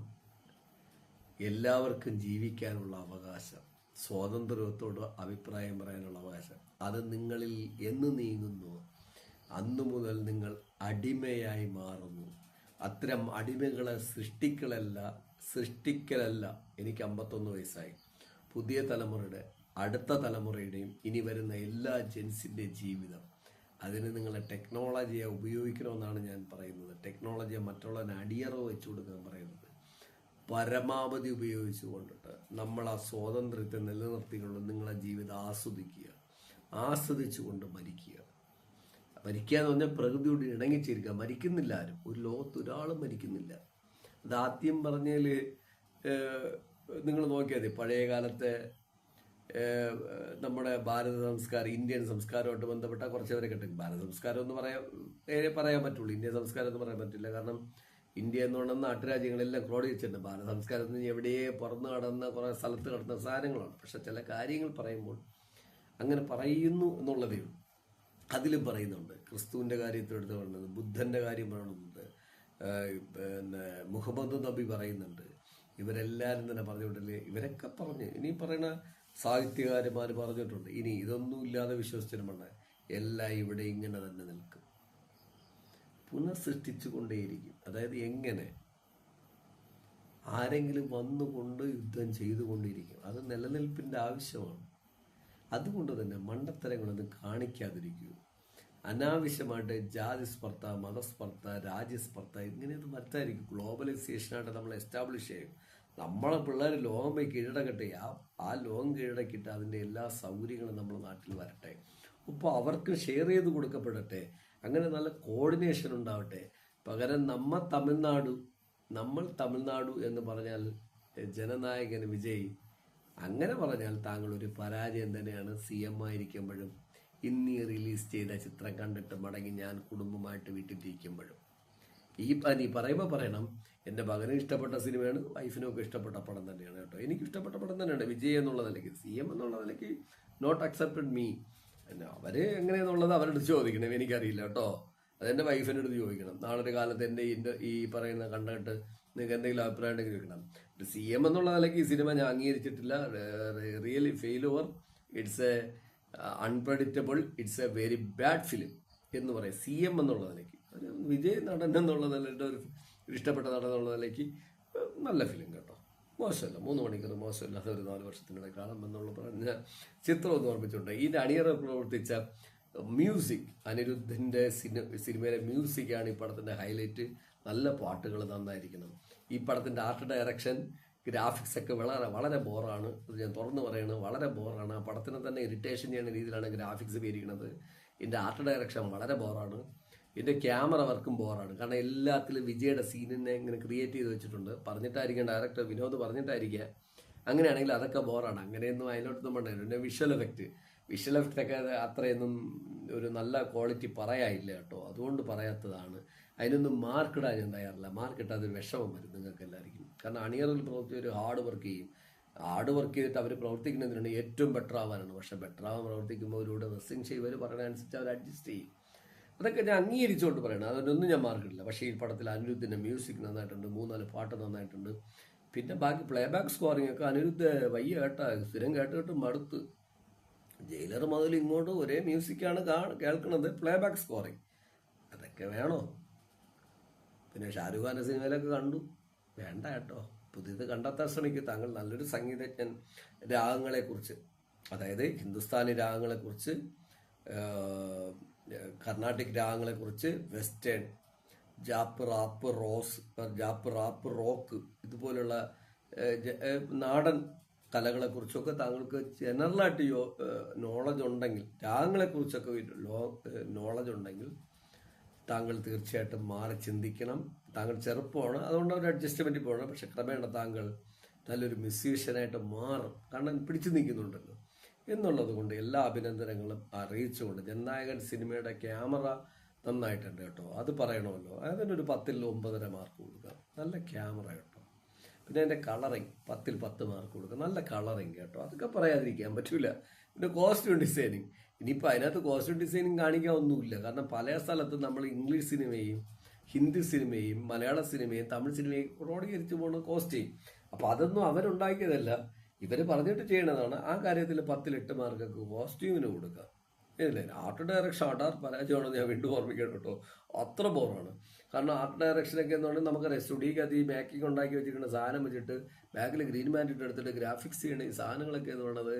Speaker 1: എല്ലാവർക്കും ജീവിക്കാനുള്ള അവകാശം, സ്വാതന്ത്ര്യത്തോട് അഭിപ്രായം പറയാനുള്ള അവകാശം. അത് നിങ്ങളിൽ എന്ന് നീങ്ങുന്നു അന്നു മുതൽ നിങ്ങൾ അടിമയായി മാറുന്നു. അത്തരം അടിമകളെ സൃഷ്ടിക്കലല്ല. എനിക്ക് 51 വയസ്സായി. പുതിയ തലമുറയുടെ, അടുത്ത തലമുറയുടെയും ഇനി വരുന്ന എല്ലാ ജെൻസിൻ്റെ ജീവിതം, അതിന് നിങ്ങളെ ടെക്നോളജിയെ ഉപയോഗിക്കണമെന്നാണ് ഞാൻ പറയുന്നത്. ടെക്നോളജിയെ മറ്റുള്ളവന് അടിയറവ് വെച്ചു കൊടുക്കാൻ പറയുന്നത്. പരമാവധി ഉപയോഗിച്ചു കൊണ്ടിട്ട് നമ്മൾ ആ സ്വാതന്ത്ര്യത്തെ നിലനിർത്തിക്കൊണ്ട് നിങ്ങളെ ജീവിതം ആസ്വദിച്ചുകൊണ്ട് മരിക്കുക. മരിക്കുക എന്ന് പറഞ്ഞാൽ പ്രകൃതിയോട് ഇണങ്ങിച്ചേരുക. മരിക്കുന്നില്ല ആരും, ഒരു ലോകത്ത് ഒരാളും മരിക്കുന്നില്ല. അത് ആദ്യം പറഞ്ഞാൽ നിങ്ങൾ നോക്കിയാൽ മതി, പഴയ കാലത്തെ നമ്മുടെ ഭാരത സംസ്കാരം, ഇന്ത്യൻ സംസ്കാരമായിട്ട് ബന്ധപ്പെട്ട കുറച്ചവരെ കിട്ടും. ഭാരത സംസ്കാരം എന്ന് പറയാൻ പറ്റുള്ളൂ, ഇന്ത്യൻ സംസ്കാരം എന്ന് പറയാൻ പറ്റില്ല. കാരണം ഇന്ത്യ എന്ന് പറയുന്ന നാട്ടുരാജ്യങ്ങളെല്ലാം ക്രോഡീകരിച്ചിട്ടുണ്ട്. ഭാരത സംസ്കാരം എന്ന് എവിടെയേ പറന്ന് കടന്ന കുറേ സ്ഥലത്ത് കിടന്ന സാധനങ്ങളാണ്. പക്ഷെ ചില കാര്യങ്ങൾ പറയുമ്പോൾ അങ്ങനെ പറയുന്നു എന്നുള്ളതേ ഉള്ളൂ. അതിലും പറയുന്നുണ്ട്. ക്രിസ്തുവിൻ്റെ കാര്യത്തിൽ എടുത്ത് പറയുന്നത്, ബുദ്ധൻ്റെ കാര്യം പറയുന്നുണ്ട്, പിന്നെ മുഹമ്മദ് നബി പറയുന്നുണ്ട്. ഇവരെല്ലാവരും തന്നെ പറഞ്ഞുകൊണ്ടല്ലേ, ഇവരൊക്കെ പറഞ്ഞ് ഇനി പറയുന്ന സാഹിത്യകാരന്മാർ പറഞ്ഞിട്ടുണ്ട്. ഇനി ഇതൊന്നും ഇല്ലാതെ വിശ്വസിച്ചിട്ടുമുണ്ട്, എല്ലാം ഇവിടെ ഇങ്ങനെ തന്നെ നിൽക്കും, പുനഃസൃഷ്ടിച്ചു കൊണ്ടേയിരിക്കും. അതായത് എങ്ങനെ ആരെങ്കിലും വന്നുകൊണ്ട് യുദ്ധം ചെയ്തുകൊണ്ടിരിക്കും. അത് നിലനിൽപ്പിൻ്റെ ആവശ്യമാണ്. അതുകൊണ്ട് തന്നെ മണ്ടത്തരങ്ങളൊന്നും കാണിക്കാതിരിക്കൂ. അനാവശ്യമായിട്ട് ജാതിസ്പർദ്ധ, മതസ്പർദ്ധ, രാജ്യസ്പർദ്ധ ഇങ്ങനെയൊന്നും വരുത്താതിരിക്കും. ഗ്ലോബലൈസേഷനായിട്ട് നമ്മൾ എസ്റ്റാബ്ലിഷ് ചെയ്യും. നമ്മളെ പിള്ളേർ ലോകം പോയി കീഴടക്കട്ടെ. ആ ലോകം കീഴടക്കിയിട്ട് അതിൻ്റെ എല്ലാ സൗകര്യങ്ങളും നമ്മുടെ നാട്ടിൽ വരട്ടെ. അപ്പോൾ അവർക്ക് ഷെയർ ചെയ്ത് കൊടുക്കപ്പെടട്ടെ. അങ്ങനെ നല്ല കോർഡിനേഷൻ ഉണ്ടാവട്ടെ. പകരം നമ്മൾ തമിഴ്നാടു എന്ന് പറഞ്ഞാൽ ജനനായകൻ വിജയ്, അങ്ങനെ പറഞ്ഞാൽ താങ്കൾ ഒരു പരാജയം തന്നെയാണ്. CM ആയിരിക്കുമ്പോഴും ഇന്നീ റിലീസ് ചെയ്ത ചിത്രം കണ്ടിട്ട് മടങ്ങി ഞാൻ കുടുംബമായിട്ട് വീട്ടിലിരിക്കുമ്പോഴും നീ പറയുമ്പോൾ പറയണം, എൻ്റെ മകനും ഇഷ്ടപ്പെട്ട സിനിമയാണ്, വൈഫിനൊക്കെ ഇഷ്ടപ്പെട്ട പടം തന്നെയാണ് കേട്ടോ. എനിക്ക് ഇഷ്ടപ്പെട്ട പടം തന്നെയാണ്. വിജയ് എന്നുള്ള നിലയ്ക്ക്, CM എന്നുള്ള നിലയ്ക്ക് നോട്ട് അക്സെപ്റ്റഡ് മീ. അവർ എങ്ങനെയെന്നുള്ളത് അവരോട് ചോദിക്കണം, എനിക്കറിയില്ല കേട്ടോ. അതെൻ്റെ വൈഫിനോട് ചോദിക്കണം. നാളൊരു കാലത്ത് എൻ്റെ ഈ പറയുന്ന കണ്ടിട്ട് നിങ്ങൾക്ക് എന്തെങ്കിലും അഭിപ്രായം ഉണ്ടെങ്കിൽ ചോദിക്കണം. CM എന്നുള്ള നിലയ്ക്ക് ഈ സിനിമ ഞാൻ അംഗീകരിച്ചിട്ടില്ല. Really failure, it's a unpredictable, it's a very bad film എന്ന് പറയും. CM എന്നുള്ള നിലയ്ക്ക് ഒരു വിജയ് നടൻ എന്നുള്ള നിലയുടെ ഒരു ഇഷ്ടപ്പെട്ട നടൻ എന്നുള്ള നിലയ്ക്ക് നല്ല ഫിലിം കേട്ടോ. മോശമല്ല, 3 മണിക്കൂർ മോശമില്ലാതെ ഒരു 4 വർഷത്തിനിടെ കാണാം എന്നുള്ള പറഞ്ഞ ചിത്രം ഒന്ന് ഓർമ്മിച്ചിട്ടുണ്ട്. ഇതിൻ്റെ അണിയറ പ്രവർത്തിച്ച മ്യൂസിക്, അനിരുദ്ധിൻ്റെ സിനിമയിലെ മ്യൂസിക്കാണ് ഈ പടത്തിൻ്റെ ഹൈലൈറ്റ്. നല്ല പാട്ടുകൾ നന്നായിരിക്കണം. ഈ പടത്തിൻ്റെ ആർട്ട് ഡയറക്ഷൻ, ഗ്രാഫിക്സ് ഒക്കെ വളരെ വളരെ ബോറാണ്. ഇത് ഞാൻ തുറന്നു പറയുന്നത്, വളരെ ബോറാണ്. ആ പടത്തിനെ തന്നെ ഇറിറ്റേഷൻ ചെയ്യുന്ന രീതിയിലാണ് ഗ്രാഫിക്സ് പേരിക്കുന്നത്. ഇതിൻ്റെ ആർട്ട് ഡയറക്ഷൻ വളരെ ബോറാണ്. ഇതിൻ്റെ ക്യാമറ വർക്കും ബോറാണ്. കാരണം എല്ലാത്തിലും വിജയുടെ സീനിനെ ഇങ്ങനെ ക്രിയേറ്റ് ചെയ്ത് വെച്ചിട്ടുണ്ട്. പറഞ്ഞിട്ടായിരിക്കാം ഡയറക്ടർ വിനോദ് പറഞ്ഞിട്ടായിരിക്കുക. അങ്ങനെയാണെങ്കിൽ അതൊക്കെ ബോറാണ്. അങ്ങനെയൊന്നും അതിലോട്ടൊന്നും വേണ്ട. പിന്നെ വിഷ്വൽ എഫക്റ്റൊക്കെ അത്രയൊന്നും ഒരു നല്ല ക്വാളിറ്റി പറയാനില്ല കേട്ടോ. അതുകൊണ്ട് പറയാത്തതാണ്. അതിനൊന്നും മാർക്കിടാൻ ഞാൻ തയ്യാറില്ല. മാർക്കിട്ടാൽ അതൊരു വിഷമം വരും നിങ്ങൾക്ക് എല്ലാവർക്കും. കാരണം അണിയറിൽ പ്രവർത്തിച്ചവർ ഹാർഡ് വർക്ക് ചെയ്തിട്ട് അവർ പ്രവർത്തിക്കുന്നതിനാണ് ഏറ്റവും ബെറ്റർ ആവാനാണ്. പക്ഷെ ബെറ്റർ ആവാൻ പ്രവർത്തിക്കുമ്പോൾ അവരോട് റെസ്റ്റിംഗ് ചെയ്വർ പറയുന്നതനുസരിച്ച് അവർ അഡ്ജസ്റ്റ് ചെയ്യും. അതൊക്കെ ഞാൻ അംഗീകരിച്ചുകൊണ്ട് പറയണം, അതിനൊന്നും ഞാൻ മാർക്കിട്ടില്ല. പക്ഷേ ഈ പടത്തിൽ അനിരുദ്ധിൻ്റെ മ്യൂസിക് നന്നായിട്ടുണ്ട്, 3-4 പാട്ട് നന്നായിട്ടുണ്ട്. പിന്നെ ബാക്കി പ്ലേ ബാക്ക് സ്കോറിംഗ് ഒക്കെ അനിരുദ്ധ വയ്യ കേട്ടാ, സ്ഥിരം കേട്ട് മടുത്ത്. ജയിലർ മുതൽ ഇങ്ങോട്ട് ഒരേ മ്യൂസിക്കാണ് കേൾക്കുന്നത്, പ്ലേ ബാക്ക് സ്കോറിങ് അതൊക്കെ വേണോ? പിന്നെ ഷാരൂഖ് ഖാൻ്റെ സിനിമയിലൊക്കെ കണ്ടു, വേണ്ട കേട്ടോ. പുതിയത് കണ്ടെത്താൻ ശ്രമിക്കും. താങ്കൾ നല്ലൊരു സംഗീതജ്ഞൻ, രാഗങ്ങളെക്കുറിച്ച്, അതായത് ഹിന്ദുസ്ഥാനി രാഗങ്ങളെക്കുറിച്ച്, കർണാട്ടിക് രാഗങ്ങളെക്കുറിച്ച്, വെസ്റ്റേൺ, ജാപ്പ് റാപ്പ് റോക്ക് ഇതുപോലുള്ള നാടൻ കലകളെക്കുറിച്ചൊക്കെ താങ്കൾക്ക് ജനറലായിട്ട് നോളജ് ഉണ്ടെങ്കിൽ, രാഗങ്ങളെക്കുറിച്ചൊക്കെ നോളജ് ഉണ്ടെങ്കിൽ താങ്കൾ തീർച്ചയായിട്ടും മാറി ചിന്തിക്കണം. താങ്കൾ ചെറുപ്പമാണ്, അതുകൊണ്ട് ഒരു അഡ്ജസ്റ്റ്മെൻറ്റിൽ പോകണം. പക്ഷെ ക്രമേണ താങ്കൾ നല്ലൊരു മ്യൂസീഷ്യനായിട്ട് മാറും, കാരണം പിടിച്ചു നിൽക്കുന്നുണ്ടല്ലോ എന്നുള്ളത് കൊണ്ട് എല്ലാ അഭിനന്ദനങ്ങളും അറിയിച്ചുകൊണ്ട്, ജനനായകൻ സിനിമയുടെ ക്യാമറ നന്നായിട്ടുണ്ട് കേട്ടോ, അത് പറയണമല്ലോ. അതിനൊരു 10-ൽ 9.5 മാർക്ക് കൊടുക്കുക, നല്ല ക്യാമറ കേട്ടോ. പിന്നെ അതിൻ്റെ കളറിങ് 10-ൽ 10 മാർക്ക് കൊടുക്കുക, നല്ല കളറിങ് കേട്ടോ, അതൊക്കെ പറയാതിരിക്കാൻ പറ്റില്ല. പിന്നെ കോസ്റ്റ്യൂം ഡിസൈനിങ്, ഇനിയിപ്പോൾ അതിനകത്ത് കോസ്റ്റ്യൂം ഡിസൈനിങ് കാണിക്കാൻ ഒന്നുമില്ല. കാരണം പല സ്ഥലത്തും നമ്മൾ ഇംഗ്ലീഷ് സിനിമയും ഹിന്ദി സിനിമയും മലയാള സിനിമയും തമിഴ് സിനിമയും ക്രോഡീകരിച്ച് പോകുന്ന കോസ്റ്റ്യൂം. അപ്പോൾ അതൊന്നും അവരുണ്ടാക്കിയതല്ല, ഇവർ പറഞ്ഞിട്ട് ചെയ്യണതാണ്. ആ കാര്യത്തിൽ 10-ൽ 8 മാർക്കൊക്കെ കോസ്റ്റ്യൂമിന് കൊടുക്കുക. ഇല്ലേ, ആർട്ട് ഡയറക്ഷൻ അടാർ പരാജയമാണെന്ന് ഞാൻ വീണ്ടും ഓർമ്മിക്കണം കേട്ടോ, അത്ര ബോറാണ്. കാരണം ആർട്ട് ഡയറക്ഷനൊക്കെ എന്ന് പറഞ്ഞാൽ നമുക്കറിയാം, സ്റ്റുഡിയോക്കകത്ത് ഈ മേക്കിംഗ് ഉണ്ടാക്കി വെച്ചിരിക്കുന്ന സാധനം വെച്ചിട്ട് ബാക്കിൽ ഗ്രീൻ മാൻഡ് എടുത്തിട്ട് ഗ്രാഫിക്സ് ചെയ്യണ ഈ സാധനങ്ങളൊക്കെ എന്ന് പറയുന്നത്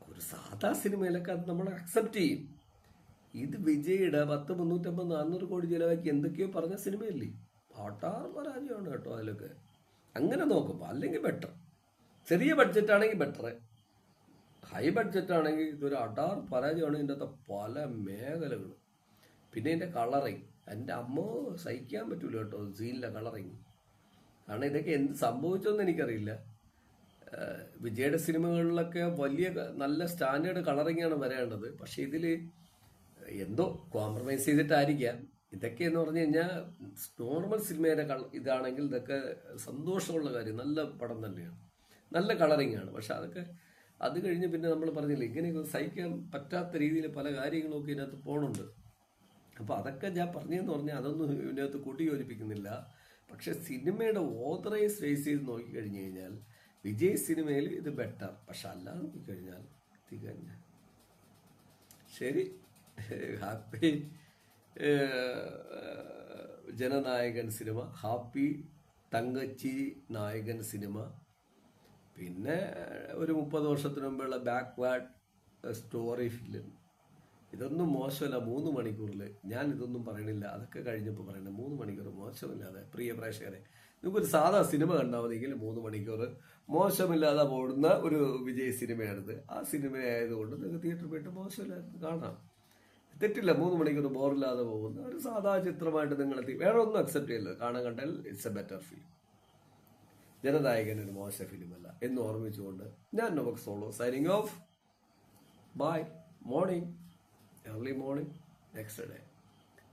Speaker 1: ഒരു സാധാ സിനിമയിലൊക്കെ അത് നമ്മൾ അക്സെപ്റ്റ് ചെയ്യും. ഇത് വിജയുടെ 10, 350, 400 കോടി ചിലവാക്കി എന്തൊക്കെയോ പറഞ്ഞ സിനിമയല്ലേ, അടാർ പരാജയമാണ് കേട്ടോ അതിലൊക്കെ. അങ്ങനെ നോക്കുമ്പോൾ അല്ലെങ്കിൽ ബെറ്റർ, ചെറിയ ബഡ്ജറ്റാണെങ്കിൽ ബെറ്റർ, ഹൈ ബഡ്ജറ്റാണെങ്കിൽ ഇതൊരു അടാർ പരാജയമാണ്. ഇതിൻ്റെ അകത്ത് പല മേഖലകൾ. പിന്നെ ഇതിൻ്റെ കളറിങ്, എൻ്റെ അമ്മ സഹിക്കാൻ പറ്റൂല കേട്ടോ സീനിലെ കളറിങ്. കാരണം ഇതൊക്കെ എന്ത് സംഭവിച്ചോന്ന് എനിക്കറിയില്ല. വിജയുടെ സിനിമകളിലൊക്കെ വലിയ നല്ല സ്റ്റാൻഡേർഡ് കളറിങ്ങാണ് വരേണ്ടത്, പക്ഷെ ഇതിൽ എന്തോ കോംപ്രമൈസ് ചെയ്തിട്ടായിരിക്കാം. ഇതൊക്കെ എന്ന് പറഞ്ഞു കഴിഞ്ഞാൽ നോർമൽ സിനിമയുടെ ഇതാണെങ്കിൽ ഇതൊക്കെ സന്തോഷമുള്ള കാര്യം, നല്ല പടം തന്നെയാണ്, നല്ല കളറിങ് ആണ്. പക്ഷെ അതൊക്കെ അത് കഴിഞ്ഞ് പിന്നെ നമ്മൾ പറഞ്ഞില്ലേ, ഇങ്ങനെയൊക്കെ സഹിക്കാൻ പറ്റാത്ത രീതിയിൽ പല കാര്യങ്ങളൊക്കെ ഇതിനകത്ത് പോകണുണ്ട്. അപ്പോൾ അതൊക്കെ ഞാൻ പറഞ്ഞതെന്ന് പറഞ്ഞാൽ അതൊന്നും ഇതിനകത്ത് കൂട്ടി യോജിപ്പിക്കുന്നില്ല. പക്ഷെ സിനിമയുടെ ഓതറൈസ് ഫേസ് ചെയ്ത് നോക്കിക്കഴിഞ്ഞ് കഴിഞ്ഞാൽ വിജയ് സിനിമയിൽ ഇത് ബെറ്റർ. പക്ഷെ അല്ലാതെ നോക്കിക്കഴിഞ്ഞാൽ തികഞ്ഞ ശരി. ഹാപ്പി ജനനായകൻ സിനിമ, ഹാപ്പി തങ്കച്ചി നായകൻ സിനിമ, പിന്നെ ഒരു 30 വർഷത്തിന് മുമ്പുള്ള ബാക്ക്വേർഡ് സ്റ്റോറി ഫിലിം, ഇതൊന്നും മോശമല്ല. 3 മണിക്കൂറിൽ ഞാൻ ഇതൊന്നും പറയണില്ല, അതൊക്കെ കഴിഞ്ഞപ്പോൾ പറയണേ. 3 മണിക്കൂർ മോശമില്ലാതെ, പ്രിയ പ്രേക്ഷകരെ, നിങ്ങൾക്കൊരു സാധാ സിനിമ കണ്ടാൽ മതിയെങ്കിൽ 3 മണിക്കൂർ മോശമില്ലാതെ പോകുന്ന ഒരു വിജയ് സിനിമയാണിത്. ആ സിനിമ ആയതുകൊണ്ട് നിങ്ങൾക്ക് തിയേറ്ററിൽ പോയിട്ട് മോശമില്ലാതെ കാണാം, തെറ്റില്ല. 3 മണിക്കൂർ ബോറില്ലാതെ പോകുന്ന ഒരു സാധാ ചിത്രമായിട്ട് നിങ്ങൾ വേറെ ഒന്നും അക്സെപ്റ്റ് ചെയ്യില്ല. കാണാൻ കണ്ടാൽ it's a better film. Jananayagan ഒരു മോശം ഫിലിമല്ല എന്ന് ഓർമ്മിച്ചുകൊണ്ട് ഞാൻ നവക് solo signing off. Bye. Morning, early morning next day.